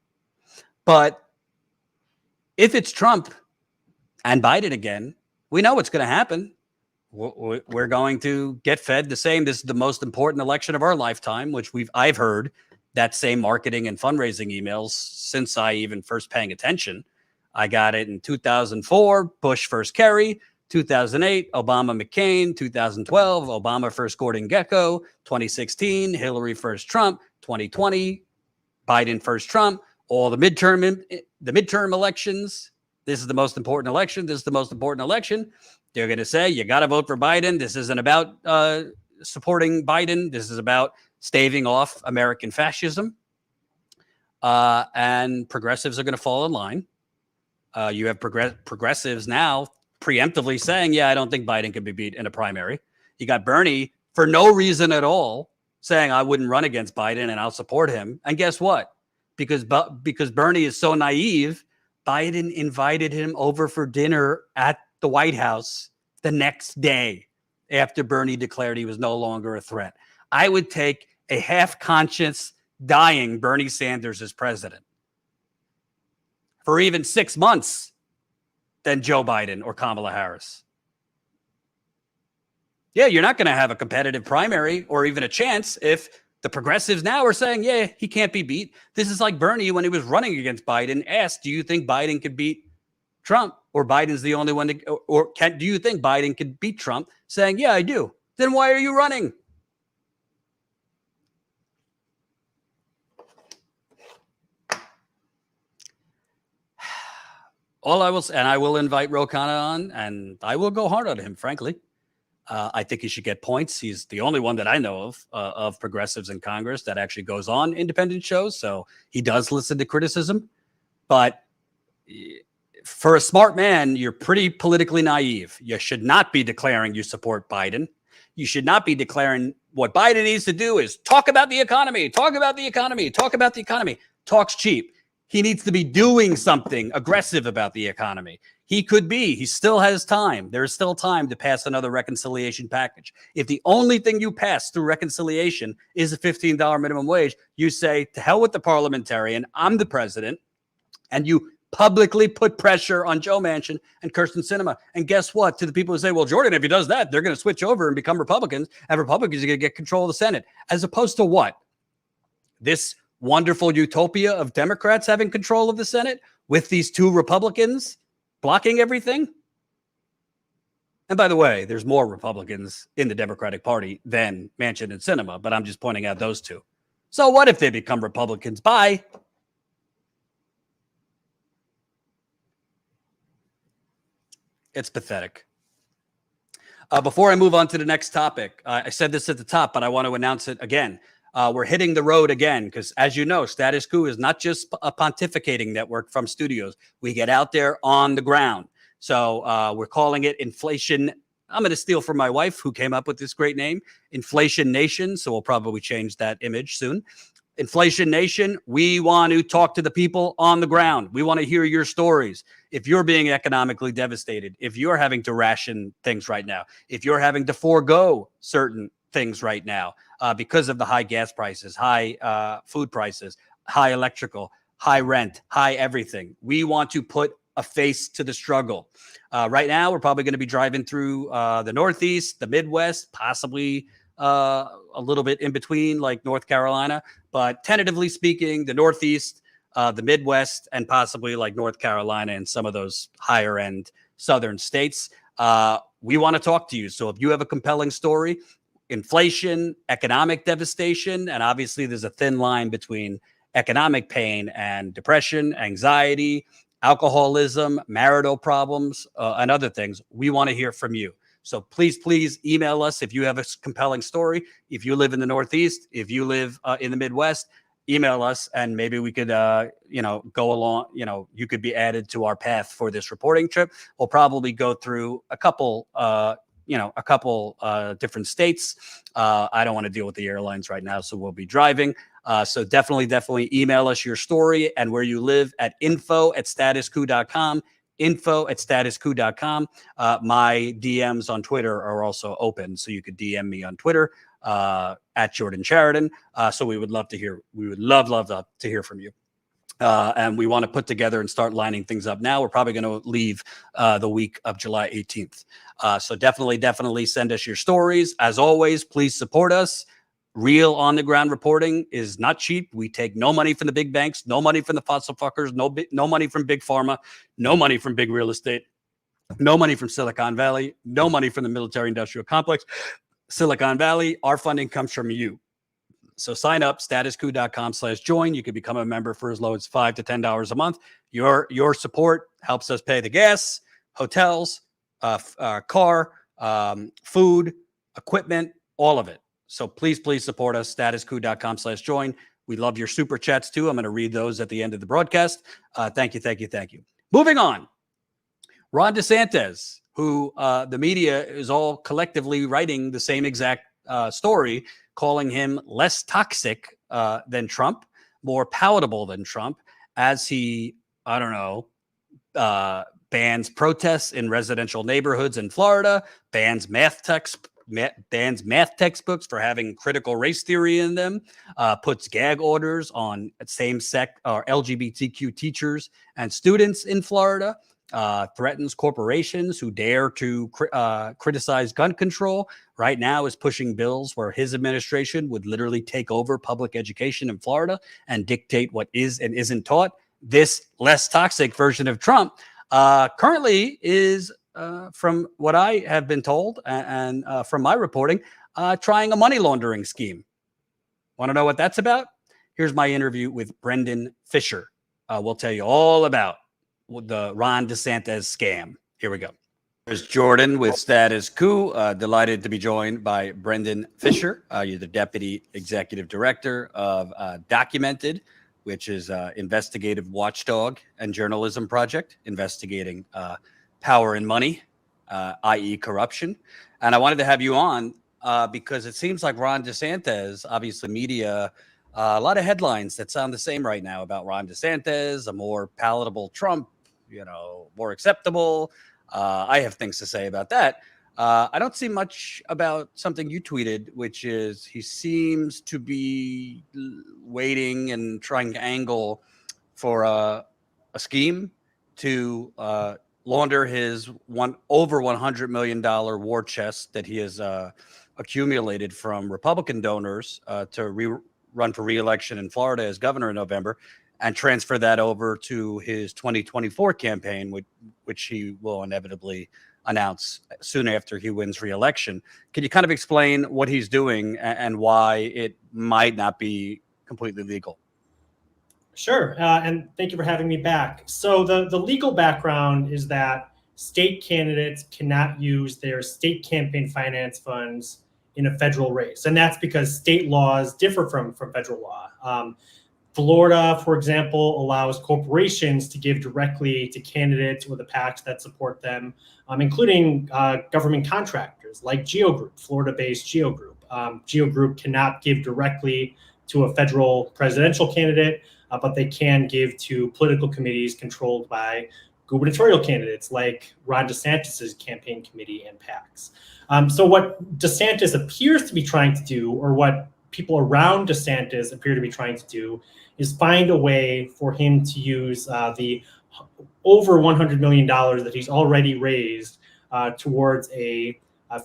[SPEAKER 1] But if it's Trump and Biden again, we know what's going to happen. We're going to get fed the same. This is the most important election of our lifetime, which I've heard that same marketing and fundraising emails since I even first paying attention. I got it in 2004, Bush first Kerry, 2008, Obama McCain, 2012, Obama first Gordon Gekko, 2016, Hillary first Trump, 2020, Biden first Trump, all the midterm elections. This is the most important election. This is the most important election. They're going to say, you got to vote for Biden. This isn't about supporting Biden. This is about staving off American fascism. And progressives are going to fall in line. You have progressives now preemptively saying, yeah, I don't think Biden can be beat in a primary. You got Bernie for no reason at all saying I wouldn't run against Biden and I'll support him. And guess what? Because Bernie is so naive, Biden invited him over for dinner at the White House the next day after Bernie declared he was no longer a threat. I would take a half-conscious, dying Bernie Sanders as president for even 6 months than Joe Biden or Kamala Harris. Yeah, you're not going to have a competitive primary or even a chance if the progressives now are saying, yeah, he can't be beat. This is like Bernie when he was running against Biden asked, do you think Biden could beat Trump? Or Biden's the only one to, do you think Biden could beat Trump? Saying, yeah, I do. Then why are you running? All I will say, and I will invite Ro Khanna on, and I will go hard on him, frankly. I think he should get points. He's the only one that I know of progressives in Congress that actually goes on independent shows. So he does listen to criticism. But for a smart man, you're pretty politically naive. You should not be declaring you support Biden. You should not be declaring what Biden needs to do is talk about the economy, talk about the economy, talk about the economy. Talk's cheap. He needs to be doing something aggressive about the economy. He still has time. There is still time to pass another reconciliation package. If the only thing you pass through reconciliation is a $15 minimum wage, you say, to hell with the parliamentarian, I'm the president, and you publicly put pressure on Joe Manchin and Kirsten Sinema. And guess what? To the people who say, well, Jordan, if he does that, they're going to switch over and become Republicans, and Republicans are going to get control of the Senate. As opposed to what? This wonderful utopia of Democrats having control of the Senate with these two Republicans blocking everything. And by the way, there's more Republicans in the Democratic Party than Manchin and Sinema, but I'm just pointing out those two. So what if they become Republicans? Bye. It's pathetic. Before I move on to the next topic, I said this at the top, but I want to announce it again. We're hitting the road again because, as you know, Status Coup is not just a pontificating network from studios. We get out there on the ground. So we're calling it Inflation. I'm going to steal from my wife, who came up with this great name, Inflation Nation. So we'll probably change that image soon. Inflation Nation, we want to talk to the people on the ground. We want to hear your stories. If you're being economically devastated, if you're having to ration things right now, if you're having to forego certain things right now because of the high gas prices, high food prices, high electrical, high rent, high everything. We want to put a face to the struggle. Right now, we're probably going to be driving through the Northeast, the Midwest, possibly a little bit in between, like North Carolina. But tentatively speaking, the Northeast, the Midwest, and possibly like North Carolina and some of those higher end southern states. We want to talk to you. So if you have a compelling story, inflation, economic devastation, and obviously there's a thin line between economic pain and depression, anxiety, alcoholism, marital problems, and other things. We want to hear from you. So please email us if you have a compelling story. If you live in the Northeast, if you live in the Midwest, email us and maybe we could, go along. You could be added to our path for this reporting trip. We'll probably go through a couple different states. I don't want to deal with the airlines right now, so we'll be driving. So definitely email us your story and where you live at info@statuscoup.com. info@statuscoup.com. My DMs on Twitter are also open, so you could DM me on Twitter at Jordan Sheridan. So we would love to hear. We would love to hear from you. And we want to put together and start lining things up now. We're probably going to leave the week of July 18th. So definitely send us your stories. As always, please support us. Real on-the-ground reporting is not cheap. We take no money from the big banks, no money from the fossil fuckers, no money from big pharma, no money from big real estate, no money from Silicon Valley, no money from the military-industrial complex. Silicon Valley, our funding comes from you. So sign up, statuscoup.com/join. You can become a member for as low as $5 to $10 a month. Your support helps us pay the gas, hotels, car, food, equipment, all of it. So please support us, statuscoup.com/join. We love your super chats too. I'm going to read those at the end of the broadcast. Thank you. Moving on. Ron DeSantis, who the media is all collectively writing the same exact story, calling him less toxic than Trump, more palatable than Trump, as he, I don't know, bans protests in residential neighborhoods in Florida, bans math textbooks for having critical race theory in them, puts gag orders on same-sex or LGBTQ teachers and students in Florida, threatens corporations who dare to criticize gun control. Right now is pushing bills where his administration would literally take over public education in Florida and dictate what is and isn't taught. This less toxic version of Trump currently is, from what I have been told and from my reporting, trying a money laundering scheme. Want to know what that's about? Here's my interview with Brendan Fisher. We'll tell you all about the Ron DeSantis scam. Here we go. There's Jordan with Status Coup. Delighted to be joined by Brendan Fisher. You're the Deputy Executive Director of Documented, which is an investigative watchdog and journalism project investigating power and money, i.e. corruption. And I wanted to have you on because it seems like Ron DeSantis, obviously media, a lot of headlines that sound the same right now about Ron DeSantis, a more palatable Trump, more acceptable. I have things to say about that. I don't see much about something you tweeted, which is he seems to be waiting and trying to angle for a scheme to launder his over $100 million war chest that he has accumulated from Republican donors to run for re-election in Florida as governor in November, and transfer that over to his 2024 campaign, which he will inevitably announce soon after he wins re-election. Can you kind of explain what he's doing and why it might not be completely legal?
[SPEAKER 4] Sure, and thank you for having me back. So the legal background is that state candidates cannot use their state campaign finance funds in a federal race, and that's because state laws differ from federal law. Florida, for example, allows corporations to give directly to candidates or the PACs that support them, including government contractors like GEO Group, Florida-based GEO Group. GEO Group cannot give directly to a federal presidential candidate, but they can give to political committees controlled by gubernatorial candidates like Ron DeSantis's campaign committee and PACs. So what DeSantis appears to be trying to do, or what people around DeSantis appear to be trying to do, is find a way for him to use the over $100 million that he's already raised towards a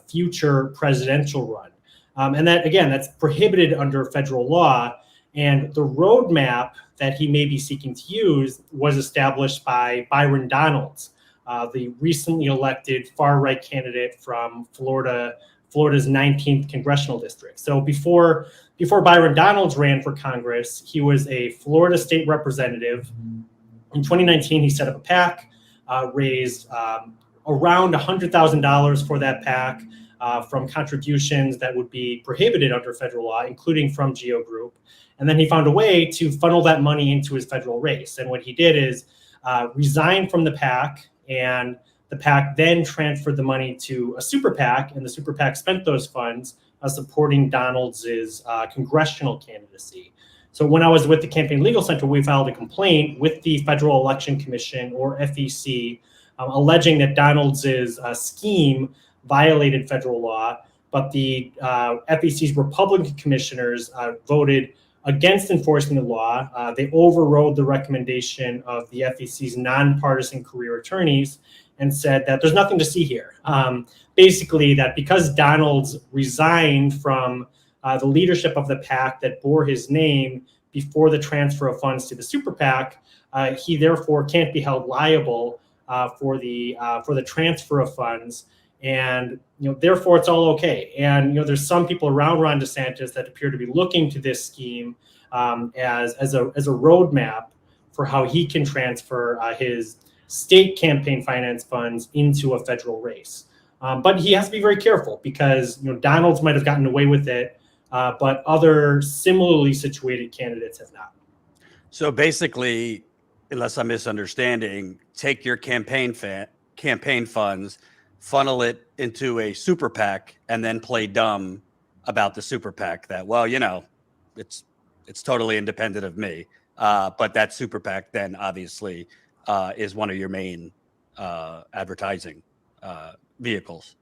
[SPEAKER 4] future presidential run. And that, again, that's prohibited under federal law. And the roadmap that he may be seeking to use was established by Byron Donalds, the recently elected far-right candidate from Florida's 19th congressional district. So before Byron Donalds ran for Congress, he was a Florida state representative. In 2019, he set up a PAC, raised around $100,000 for that PAC from contributions that would be prohibited under federal law, including from GEO Group. And then he found a way to funnel that money into his federal race. And what he did is resign from the PAC, and the PAC then transferred the money to a super PAC, and the super PAC spent those funds supporting Donalds' congressional candidacy. So when I was with the Campaign Legal Center, we filed a complaint with the Federal Election Commission, or FEC, alleging that Donalds' scheme violated federal law, but the FEC's Republican commissioners voted against enforcing the law. They overrode the recommendation of the FEC's nonpartisan career attorneys and said that there's nothing to see here. Basically, that because Donalds resigned from the leadership of the PAC that bore his name before the transfer of funds to the super PAC, he therefore can't be held liable for the transfer of funds. And therefore it's all okay. And there's some people around Ron DeSantis that appear to be looking to this scheme as a roadmap for how he can transfer his state campaign finance funds into a federal race. But he has to be very careful because Donalds might have gotten away with it, but other similarly situated candidates have not.
[SPEAKER 1] So basically, unless I'm misunderstanding, take your campaign funds, funnel it into a super PAC and then play dumb about the super PAC that, well, you know, it's totally independent of me. But that super PAC then obviously is one of your main advertising vehicles.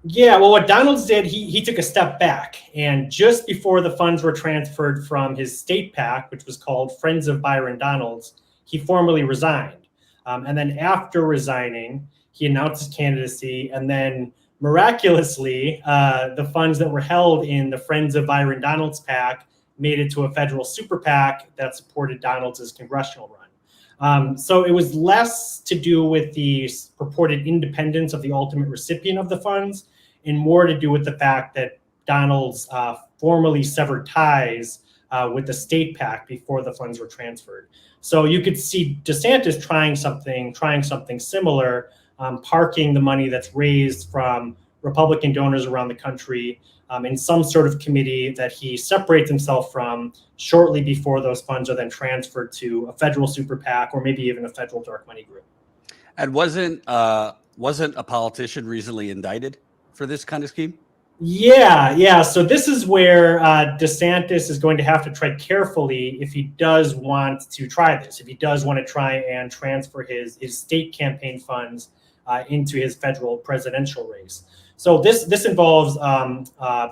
[SPEAKER 4] Yeah, well, what Donalds did, he took a step back, and just before the funds were transferred from his state PAC, which was called Friends of Byron Donalds, he formally resigned. And then after resigning, he announced his candidacy, and then miraculously, the funds that were held in the Friends of Byron Donalds PAC made it to a federal super PAC that supported Donalds' congressional run. So it was less to do with the purported independence of the ultimate recipient of the funds and more to do with the fact that Donalds formally severed ties with the state PAC before the funds were transferred. So you could see DeSantis trying something similar, parking the money that's raised from Republican donors around the country in some sort of committee that he separates himself from shortly before those funds are then transferred to a federal super PAC or maybe even a federal dark money group.
[SPEAKER 1] And wasn't a politician recently indicted for this kind of scheme?
[SPEAKER 4] Yeah. So this is where DeSantis is going to have to tread carefully if he does want to try this, if he does want to try and transfer his state campaign funds into his federal presidential race. So this involves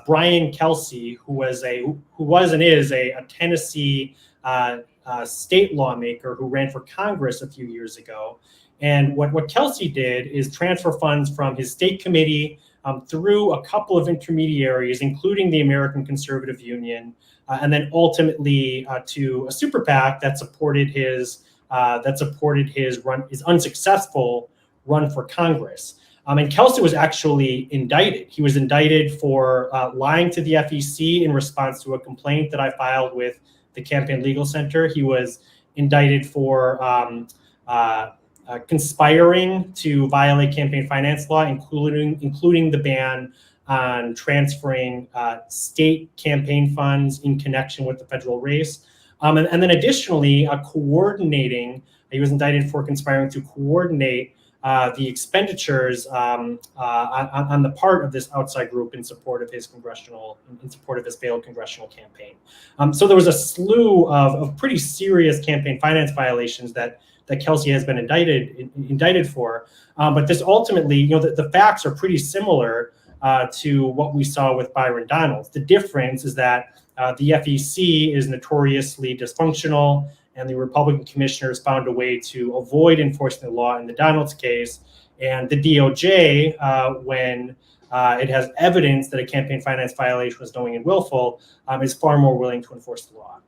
[SPEAKER 4] Brian Kelsey, who was and is a Tennessee state lawmaker who ran for Congress a few years ago. And what Kelsey did is transfer funds from his state committee through a couple of intermediaries, including the American Conservative Union, and then ultimately to a super PAC that supported his unsuccessful run for Congress. And Kelsey was actually indicted. He was indicted for lying to the FEC in response to a complaint that I filed with the Campaign Legal Center. He was indicted for conspiring to violate campaign finance law, including the ban on transferring state campaign funds in connection with the federal race. And then additionally, he was indicted for conspiring to coordinate the expenditures on the part of this outside group in support of his failed congressional campaign. So there was a slew of pretty serious campaign finance violations that Kelsey has been indicted for. But this ultimately, the facts are pretty similar to what we saw with Byron Donalds. The difference is that the FEC is notoriously dysfunctional, and the Republican commissioners found a way to avoid enforcing the law in the Donalds case. And the DOJ, when it has evidence that a campaign finance violation was knowing and willful, is far more willing to enforce the law.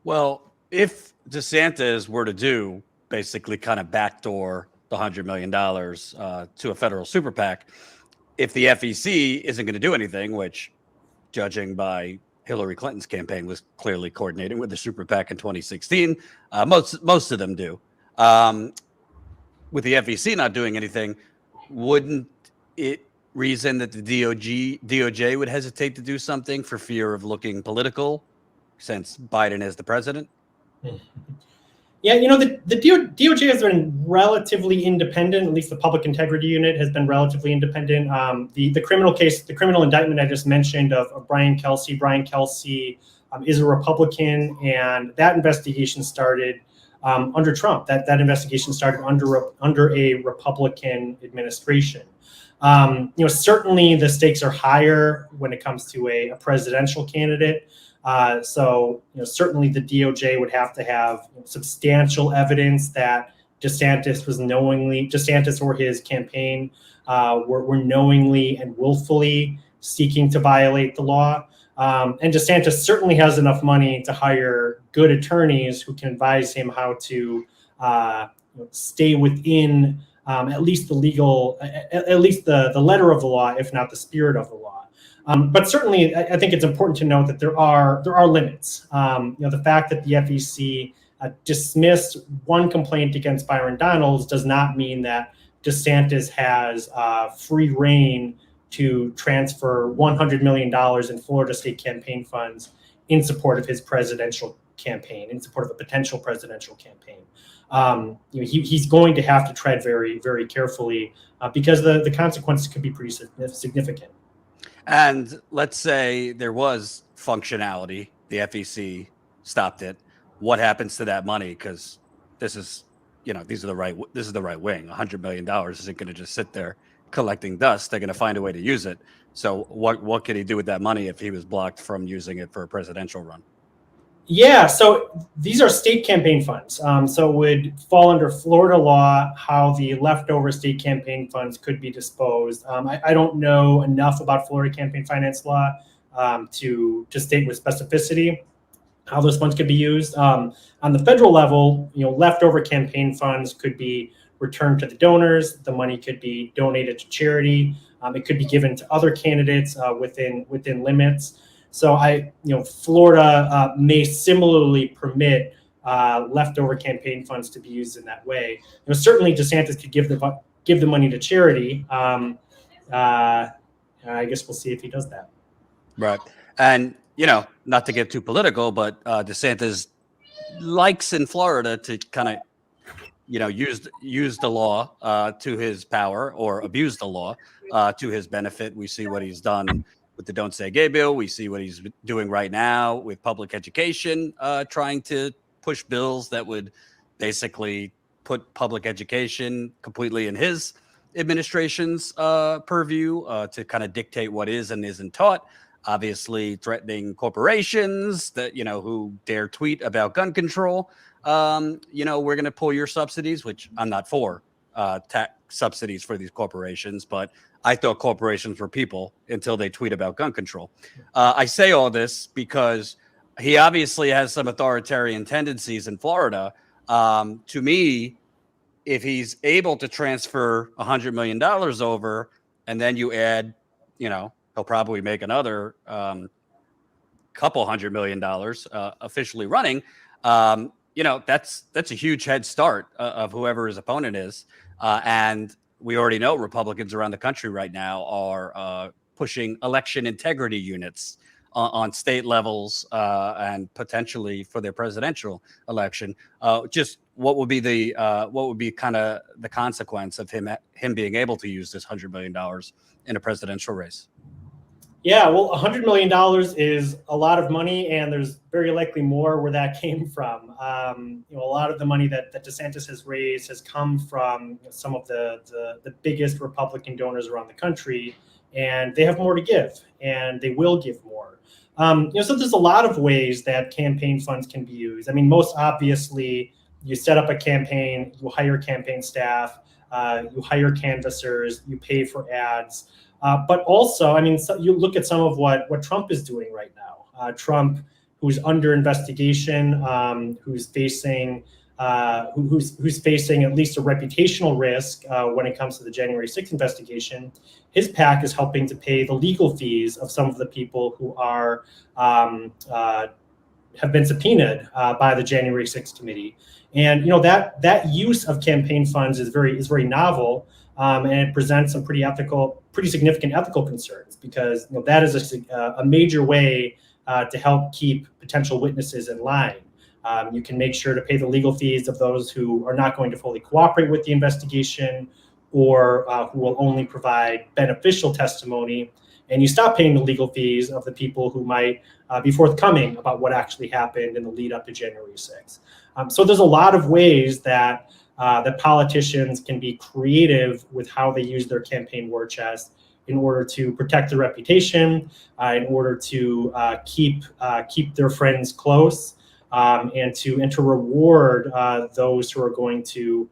[SPEAKER 1] Well, if DeSantis were to do basically kind of backdoor the $100 million to a federal super PAC, if the FEC isn't going to do anything, which judging by Hillary Clinton's campaign was clearly coordinating with the super PAC in 2016, most of them do. With the FEC not doing anything, wouldn't it reason that the DOJ would hesitate to do something for fear of looking political since Biden is the president?
[SPEAKER 4] Yeah, the DOJ has been relatively independent. At least the Public Integrity Unit has been relatively independent. The criminal indictment I just mentioned of Brian Kelsey. Brian Kelsey is a Republican, and that investigation started under Trump. That investigation started under a Republican administration. Certainly the stakes are higher when it comes to a presidential candidate. So certainly the DOJ would have to have substantial evidence that DeSantis or his campaign were knowingly and willfully seeking to violate the law. And DeSantis certainly has enough money to hire good attorneys who can advise him how to stay within at least the letter of the law, if not the spirit of the law. But certainly, I think it's important to note that there are limits. The fact that the FEC dismissed one complaint against Byron Donalds does not mean that DeSantis has free reign to transfer $100 million in Florida state campaign funds in support of his presidential campaign, in support of a potential presidential campaign. he's going to have to tread very, very carefully because the consequences could be pretty significant.
[SPEAKER 1] And let's say there was functionality, the FEC stopped it. What happens to that money? Because this is, this is the right wing. $100 million isn't going to just sit there collecting dust. They're going to find a way to use it. So what could he do with that money if he was blocked from using it for a presidential run?
[SPEAKER 4] Yeah, so these are state campaign funds. So it would fall under Florida law how the leftover state campaign funds could be disposed. I don't know enough about Florida campaign finance law to state with specificity how those funds could be used. On the federal level, leftover campaign funds could be returned to the donors. The money could be donated to charity. It could be given to other candidates within limits. So Florida may similarly permit leftover campaign funds to be used in that way. Certainly DeSantis could give the money to charity. I guess we'll see if he does that.
[SPEAKER 1] Right. And, not to get too political, but DeSantis likes in Florida to kind of, use the law to his power or abuse the law to his benefit. We see what he's done with the Don't Say Gay bill. We see what he's doing right now with public education, trying to push bills that would basically put public education completely in his administration's purview to kind of dictate what is and isn't taught. Obviously threatening corporations that, who dare tweet about gun control. We're going to pull your subsidies, which I'm not for tax subsidies for these corporations, but I thought corporations were people until they tweet about gun control. I say all this because he obviously has some authoritarian tendencies in Florida. To me, if he's able to transfer $100 million over, and then you add, he'll probably make another couple $100 million officially running. That's a huge head start of whoever his opponent is. And we already know Republicans around the country right now are pushing election integrity units on state levels and potentially for their presidential election. Just what would be kind of the consequence of him being able to use this $100 million in a presidential race?
[SPEAKER 4] Yeah, well, $100 million is a lot of money, and there's very likely more where that came from. A lot of the money that DeSantis has raised has come from some of the biggest Republican donors around the country, and they have more to give, and they will give more. So there's a lot of ways that campaign funds can be used. I mean, most obviously, you set up a campaign, you hire campaign staff, you hire canvassers, you pay for ads. But also, you look at some of what Trump is doing right now. Trump, who's under investigation, who's facing at least a reputational risk when it comes to the January 6th investigation. His PAC is helping to pay the legal fees of some of the people who are have been subpoenaed by the January 6th committee. And that use of campaign funds is very novel. And it presents some pretty significant ethical concerns because that is a major way to help keep potential witnesses in line. You can make sure to pay the legal fees of those who are not going to fully cooperate with the investigation or who will only provide beneficial testimony. And you stop paying the legal fees of the people who might be forthcoming about what actually happened in the lead up to January 6th. So there's a lot of ways that politicians can be creative with how they use their campaign war chest in order to protect their reputation, in order to keep their friends close, and to reward those who are going to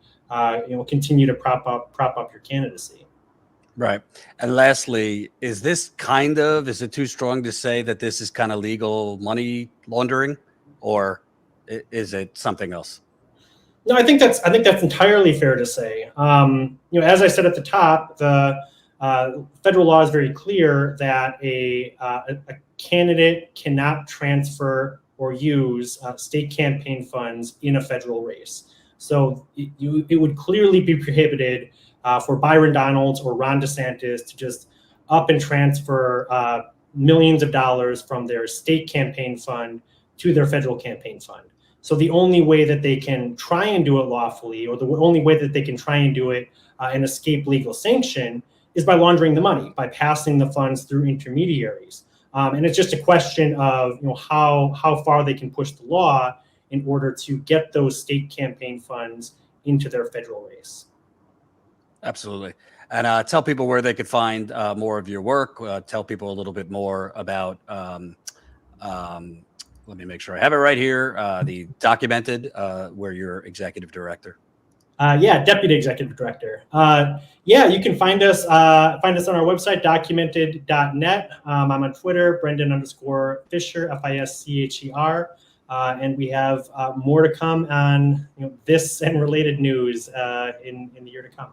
[SPEAKER 4] continue to prop up your candidacy.
[SPEAKER 1] Right. And lastly, is it too strong to say that this is kind of legal money laundering, or is it something else?
[SPEAKER 4] No, I think that's entirely fair to say. As I said at the top, the federal law is very clear that a candidate cannot transfer or use state campaign funds in a federal race. So it would clearly be prohibited for Byron Donalds or Ron DeSantis to just up and transfer millions of dollars from their state campaign fund to their federal campaign fund. So the only way that they can try and do it lawfully, or the only way that they can try and do it and escape legal sanction, is by laundering the money, by passing the funds through intermediaries. And it's just a question of how far they can push the law in order to get those state campaign funds into their federal race.
[SPEAKER 1] Absolutely. And tell people where they could find more of your work. Tell people a little bit more about, let me make sure I have it right here, the Documented, where you're executive director.
[SPEAKER 4] Deputy executive director. You can find us on our website, documented.net. I'm on Twitter, Brendan_Fischer, Fischer. And we have more to come on this and related news in the year to come.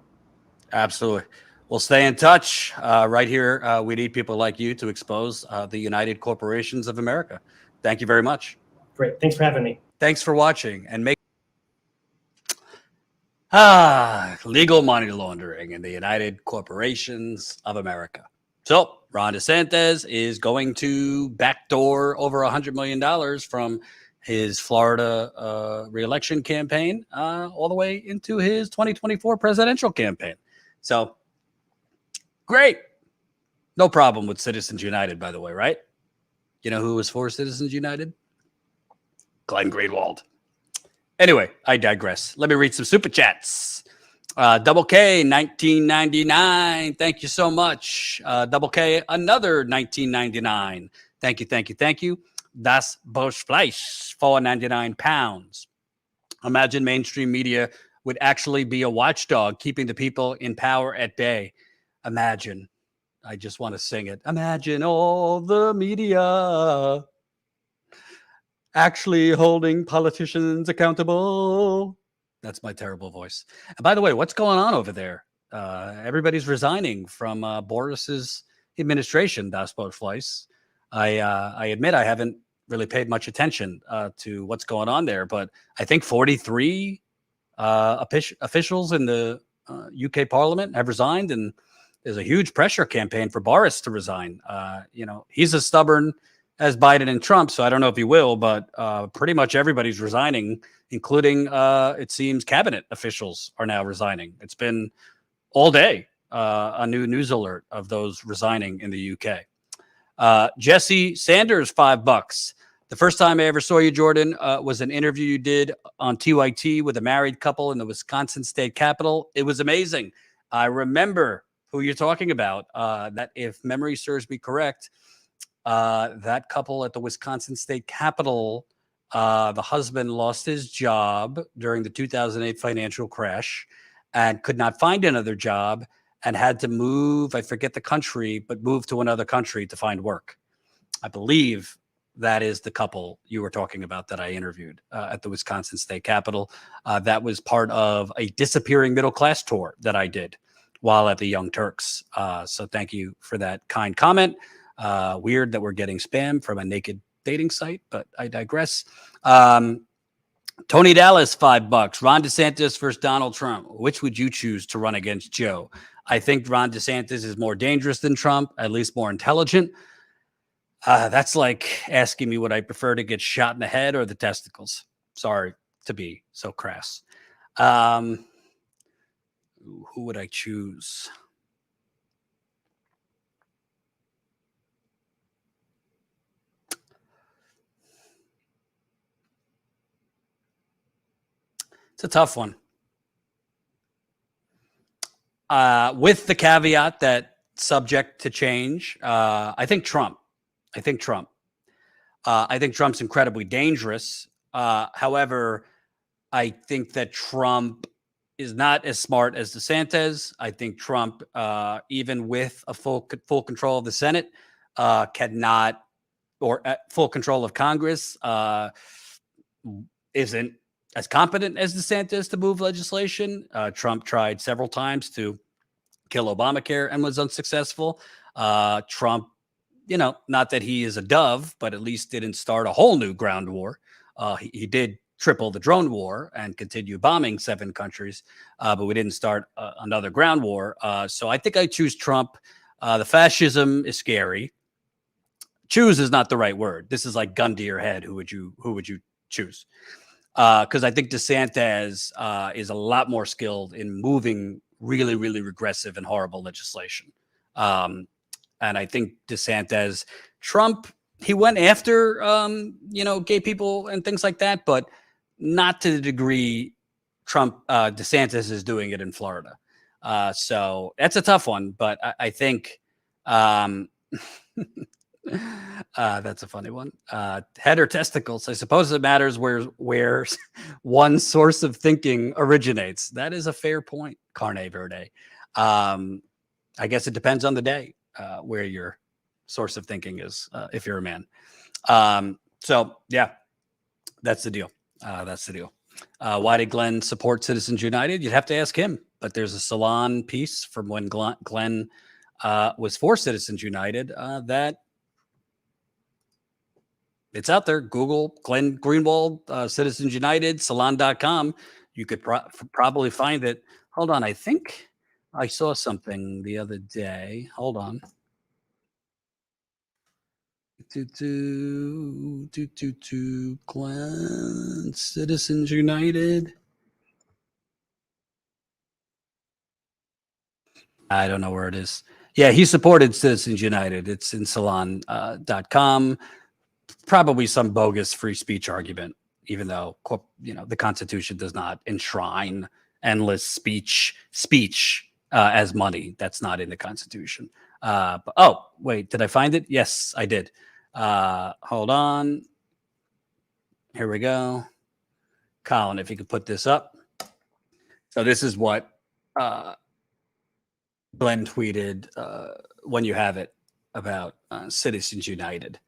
[SPEAKER 1] Absolutely. We'll stay in touch. Right here, we need people like you to expose the United Corporations of America. Thank you very much.
[SPEAKER 4] Great. Thanks for having me.
[SPEAKER 1] Thanks for watching. And make legal money laundering in the United Corporations of America. So Ron DeSantis is going to backdoor over $100 million from his Florida reelection campaign all the way into his 2024 presidential campaign. So great. No problem with Citizens United, by the way, right? You know who was for Citizens United? Glenn Greenwald. Anyway, I digress. Let me read some super chats. Double K, 1999. Thank you so much. Double K, another 1999. Thank you, thank you, thank you. Das Boschfleisch, 499 pounds. Imagine mainstream media would actually be a watchdog, keeping the people in power at bay. Imagine. I just want to sing it. Imagine all the media actually holding politicians accountable. That's my terrible voice. And by the way, what's going on over there? Everybody's resigning from Boris's administration, Das Boschfleisch. I admit I haven't really paid much attention to what's going on there, but I think 43 officials in the UK Parliament have resigned, and there's a huge pressure campaign for Boris to resign. He's as stubborn as Biden and Trump, so I don't know if he will, but pretty much everybody's resigning, including, it seems, cabinet officials are now resigning. It's been all day a new news alert of those resigning in the UK. Jesse Sanders, $5. The first time I ever saw you, Jordan, was an interview you did on TYT with a married couple in the Wisconsin State Capitol. It was amazing. I remember who you're talking about. That, if memory serves me correct, that couple at the Wisconsin State Capitol, the husband lost his job during the 2008 financial crash and could not find another job and had to move, I forget the country, but move to another country to find work. I believe that is the couple you were talking about that I interviewed at the Wisconsin State Capitol. That was part of a disappearing middle class tour that I did while at the Young Turks. So thank you for that kind comment. Weird that we're getting spam from a naked dating site, but I digress. Tony Dallas, $5. Ron DeSantis versus Donald Trump. Which would you choose to run against Joe? I think Ron DeSantis is more dangerous than Trump, at least more intelligent. That's like asking me would I prefer to get shot in the head or the testicles. Sorry to be so crass. Who would I choose? It's a tough one. With the caveat that subject to change, I think Trump. I think Trump's incredibly dangerous. However, I think that Trump is not as smart as DeSantis. I think Trump, even with a full control of the Senate, cannot, or full control of Congress, isn't as competent as DeSantis to move legislation. Trump tried several times to kill Obamacare and was unsuccessful. Trump, not that he is a dove, but at least didn't start a whole new ground war. He did triple the drone war and continue bombing 7 countries, but we didn't start another ground war. So I think I choose Trump. The fascism is scary. Choose is not the right word. This is like gun to your head. Who would you choose? Because I think DeSantis is a lot more skilled in moving really, really regressive and horrible legislation. And I think DeSantis, Trump, he went after, gay people and things like that, but not to the degree DeSantis is doing it in Florida. So that's a tough one, but I think that's a funny one. Head or testicles? I suppose it matters where one source of thinking originates. That is a fair point, Carne Verde. I guess it depends on the day where your source of thinking is, if you're a man. So yeah, that's the deal. Why did Glenn support Citizens United? You'd have to ask him. But there's a Salon piece from when Glenn was for Citizens United that it's out there. Google Glenn Greenwald, Citizens United, salon.com. You could probably find it. Hold on. I think I saw something the other day. Hold on. Glenn, Citizens United. I don't know where it is. Yeah, he supported Citizens United. It's in salon.com. Probably some bogus free speech argument, even though, the Constitution does not enshrine endless speech as money. That's not in the Constitution. Wait, did I find it? Yes, I did. Hold on. Here we go. Colin, if you could put this up. So this is what Glenn tweeted when you have it about Citizens United.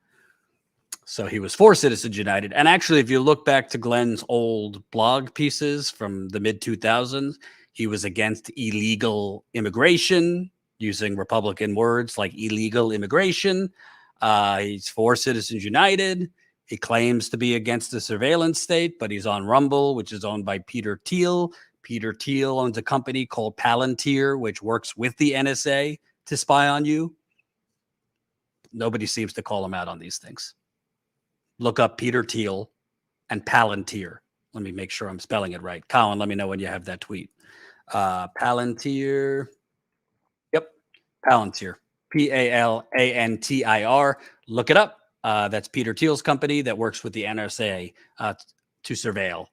[SPEAKER 1] So he was for Citizens United. And actually, if you look back to Glenn's old blog pieces from the mid-2000s, he was against illegal immigration, using Republican words like illegal immigration. He's for Citizens United. He claims to be against the surveillance state, but he's on Rumble, which is owned by Peter Thiel. Peter Thiel owns a company called Palantir, which works with the NSA to spy on you. Nobody seems to call him out on these things. Look up Peter Thiel and Palantir. Let me make sure I'm spelling it right. Colin, let me know when you have that tweet. Palantir. Yep, Palantir. Palantir. Look it up. That's Peter Thiel's company that works with the NSA to surveil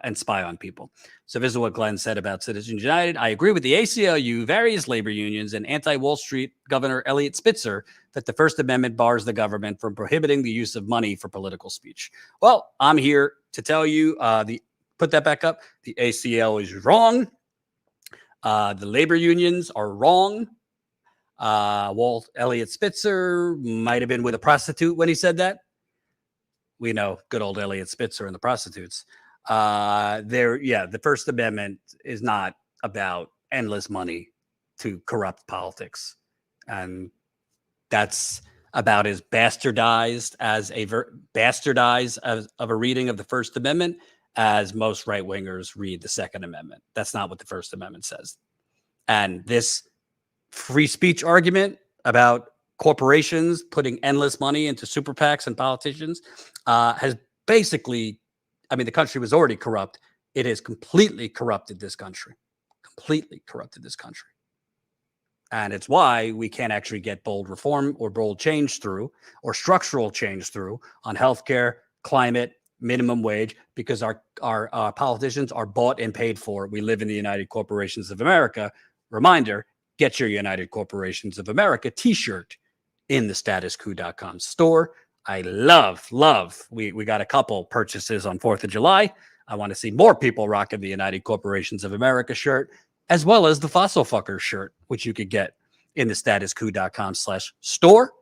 [SPEAKER 1] and spy on people. So this is what Glenn said about Citizens United. I agree with the ACLU, various labor unions, and anti-Wall Street Governor Eliot Spitzer that the First Amendment bars the government from prohibiting the use of money for political speech. Well, I'm here to tell you, put that back up. The ACL is wrong. The labor unions are wrong. Eliot Spitzer might have been with a prostitute when he said that. We know good old Eliot Spitzer and the prostitutes. The First Amendment is not about endless money to corrupt politics. And that's about as bastardized of a reading of the First Amendment as most right-wingers read the Second Amendment. That's not what the First Amendment says. And this free speech argument about corporations putting endless money into super PACs and politicians has basically, the country was already corrupt. It has completely corrupted this country. And it's why we can't actually get bold reform or bold change through or structural change through on healthcare, climate, minimum wage, because our politicians are bought and paid for. We live in the United Corporations of America. Reminder, get your United Corporations of America t-shirt in the StatusCoup.com store. I love, we got a couple purchases on 4th of July. I want to see more people rocking the United Corporations of America shirt, as well as the Fossil Fuckers shirt, which you could get in the StatusCoup.com/store.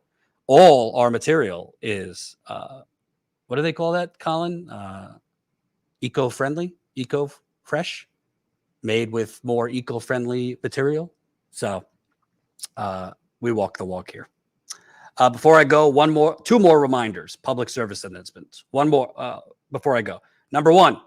[SPEAKER 1] All our material is, what do they call that, Colin? Eco-friendly, eco-fresh, made with more eco-friendly material. So we walk the walk here. Before I go, two more reminders, public service announcements. One more before I go. Number one,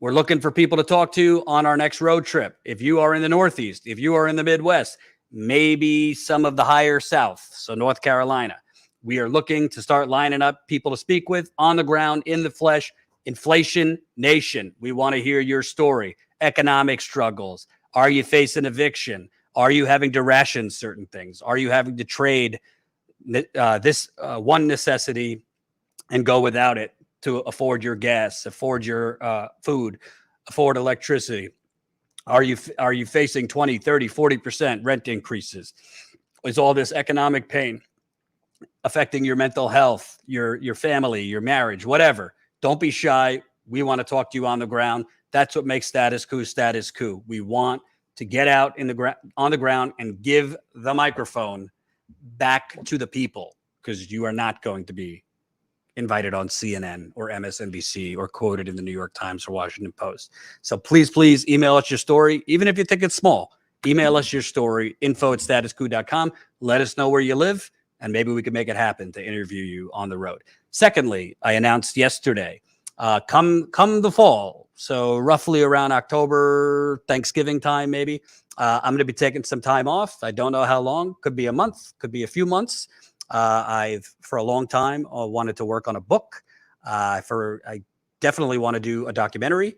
[SPEAKER 1] we're looking for people to talk to on our next road trip. If you are in the Northeast, if you are in the Midwest, maybe some of the higher South, so North Carolina, we are looking to start lining up people to speak with on the ground, in the flesh, Inflation Nation, we want to hear your story. Economic struggles. Are you facing eviction? Are you having to ration certain things? Are you having to trade this one necessity and go without it to afford your gas, afford your food, afford electricity? Are you facing 20, 30, 40% rent increases? Is all this economic pain affecting your mental health, your family, your marriage, whatever? Don't be shy. We want to talk to you on the ground. That's what makes Status Coup Status Coup. We want to get out on the ground and give the microphone back to the people, because you are not going to be invited on CNN or MSNBC or quoted in the New York Times or Washington Post. So please email us your story, even if you think it's small. Email us your story, info@statuscoup.com. Let us know where you live, and maybe we can make it happen to interview you on the road. Secondly, I announced yesterday, come the fall, so roughly around October, Thanksgiving time maybe, I'm going to be taking some time off. I don't know how long. Could be a month, could be a few months. I've for a long time wanted to work on a book. I definitely want to do a documentary.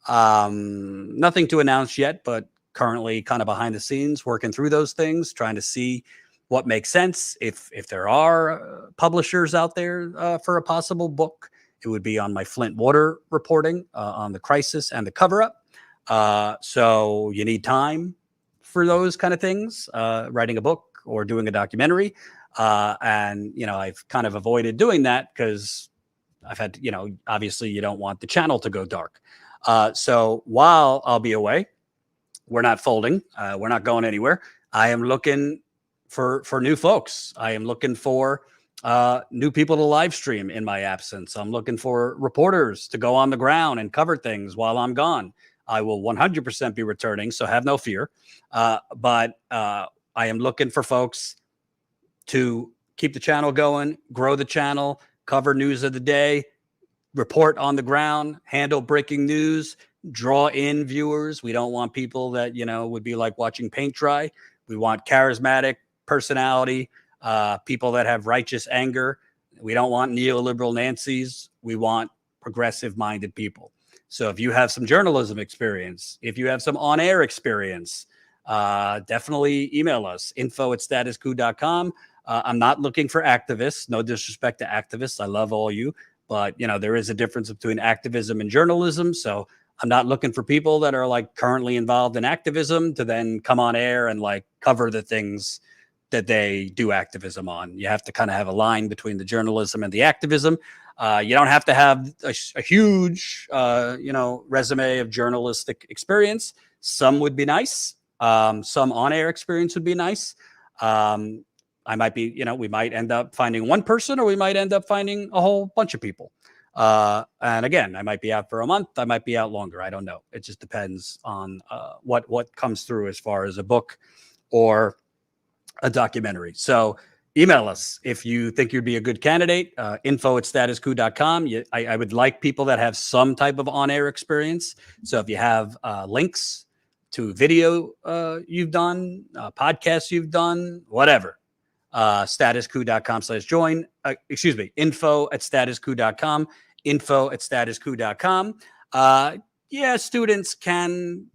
[SPEAKER 1] Nothing to announce yet, but currently kind of behind the scenes working through those things, trying to see what makes sense. If there are publishers out there for a possible book, it would be on my Flint water reporting on the crisis and the cover-up. So you need time for those kind of things, writing a book or doing a documentary. And, I've kind of avoided doing that because I've had, obviously you don't want the channel to go dark. So while I'll be away, we're not folding. We're not going anywhere. I am looking for new folks. I am looking for new people to live stream in my absence. I'm looking for reporters to go on the ground and cover things while I'm gone. I will 100% be returning, so have no fear. But I am looking for folks to keep the channel going, grow the channel, cover news of the day, report on the ground, handle breaking news, draw in viewers. We don't want people that, would be like watching paint dry. We want charismatic personality, people that have righteous anger. We don't want neoliberal Nancys. We want progressive-minded people. So if you have some journalism experience, if you have some on-air experience, definitely email us, info@statuscoup.com. I'm not looking for activists. No disrespect to activists. I love all you. But, there is a difference between activism and journalism. So I'm not looking for people that are like currently involved in activism to then come on air and like cover the things that they do activism on. You have to kind of have a line between the journalism and the activism. You don't have to have a huge, resume of journalistic experience. Some would be nice. Some on-air experience would be nice. I might be, we might end up finding one person, or we might end up finding a whole bunch of people. And again, I might be out for a month. I might be out longer. I don't know. It just depends on what comes through as far as a book or a documentary. So email us if you think you'd be a good candidate, info@statuscoup.com. I would like people that have some type of on-air experience. So if you have links to video you've done, podcasts you've done, whatever, statuscoup.com/join. Info@statuscoup.com. Info@statuscoup.com. Yeah, students can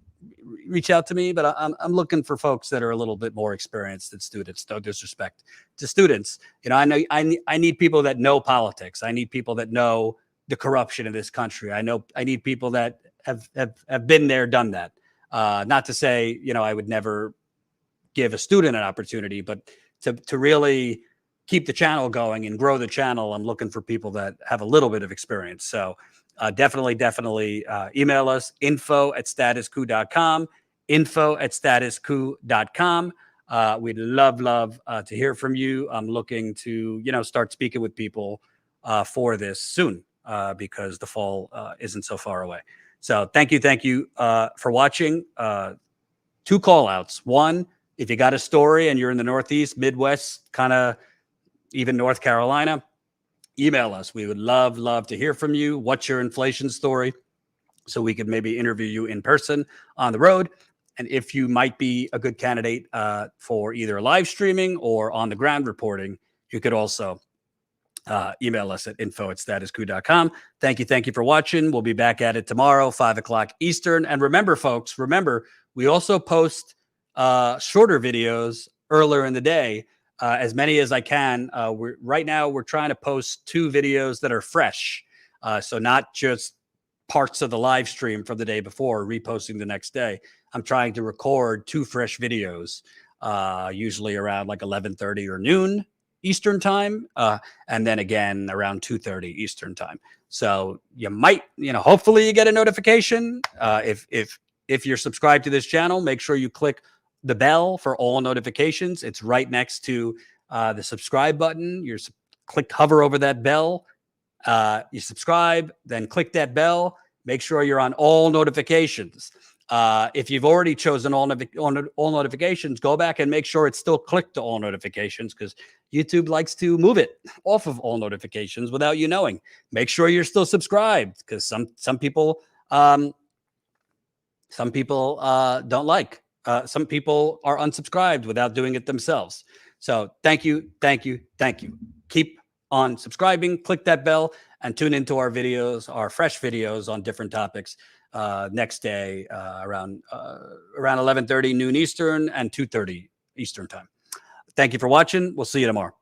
[SPEAKER 1] reach out to me, but I'm looking for folks that are a little bit more experienced than students. No disrespect to students. I need people that know politics. I need people that know the corruption in this country. I need people that have been there, done that. Not to say, I would never give a student an opportunity, but to really keep the channel going and grow the channel, I'm looking for people that have a little bit of experience. So definitely email us, info@statuscoup.com, info@statuscoup.com. We'd love to hear from you. I'm looking to, start speaking with people for this soon because the fall isn't so far away. So thank you for watching. 2 call outs. One, if you got a story and you're in the Northeast, Midwest, kind of even North Carolina, email us. We would love to hear from you. What's your inflation story? So we could maybe interview you in person on the road. And if you might be a good candidate for either live streaming or on the ground reporting, you could also email us at info@statuscoup.com. Thank you for watching. We'll be back at it tomorrow, 5 o'clock Eastern. And remember, folks, we also post shorter videos earlier in the day, as many as I can. Right now we're trying to post 2 videos that are fresh. So not just parts of the live stream from the day before, reposting the next day. I'm trying to record 2 fresh videos, usually around like 11:30 or noon Eastern time, and then again around 2:30 Eastern time. So you might, hopefully you get a notification. If you're subscribed to this channel, make sure you click the bell for all notifications. It's right next to the subscribe button. Hover over that bell. You subscribe, then click that bell. Make sure you're on all notifications. If you've already chosen all notifications, go back and make sure it's still clicked to all notifications, because YouTube likes to move it off of all notifications without you knowing. Make sure you're still subscribed, because some people don't like. Some people are unsubscribed without doing it themselves. So thank you. Keep on subscribing, click that bell, and tune into our videos, our fresh videos on different topics next day around 11:30 noon Eastern and 2:30 Eastern time. Thank you for watching. We'll see you tomorrow.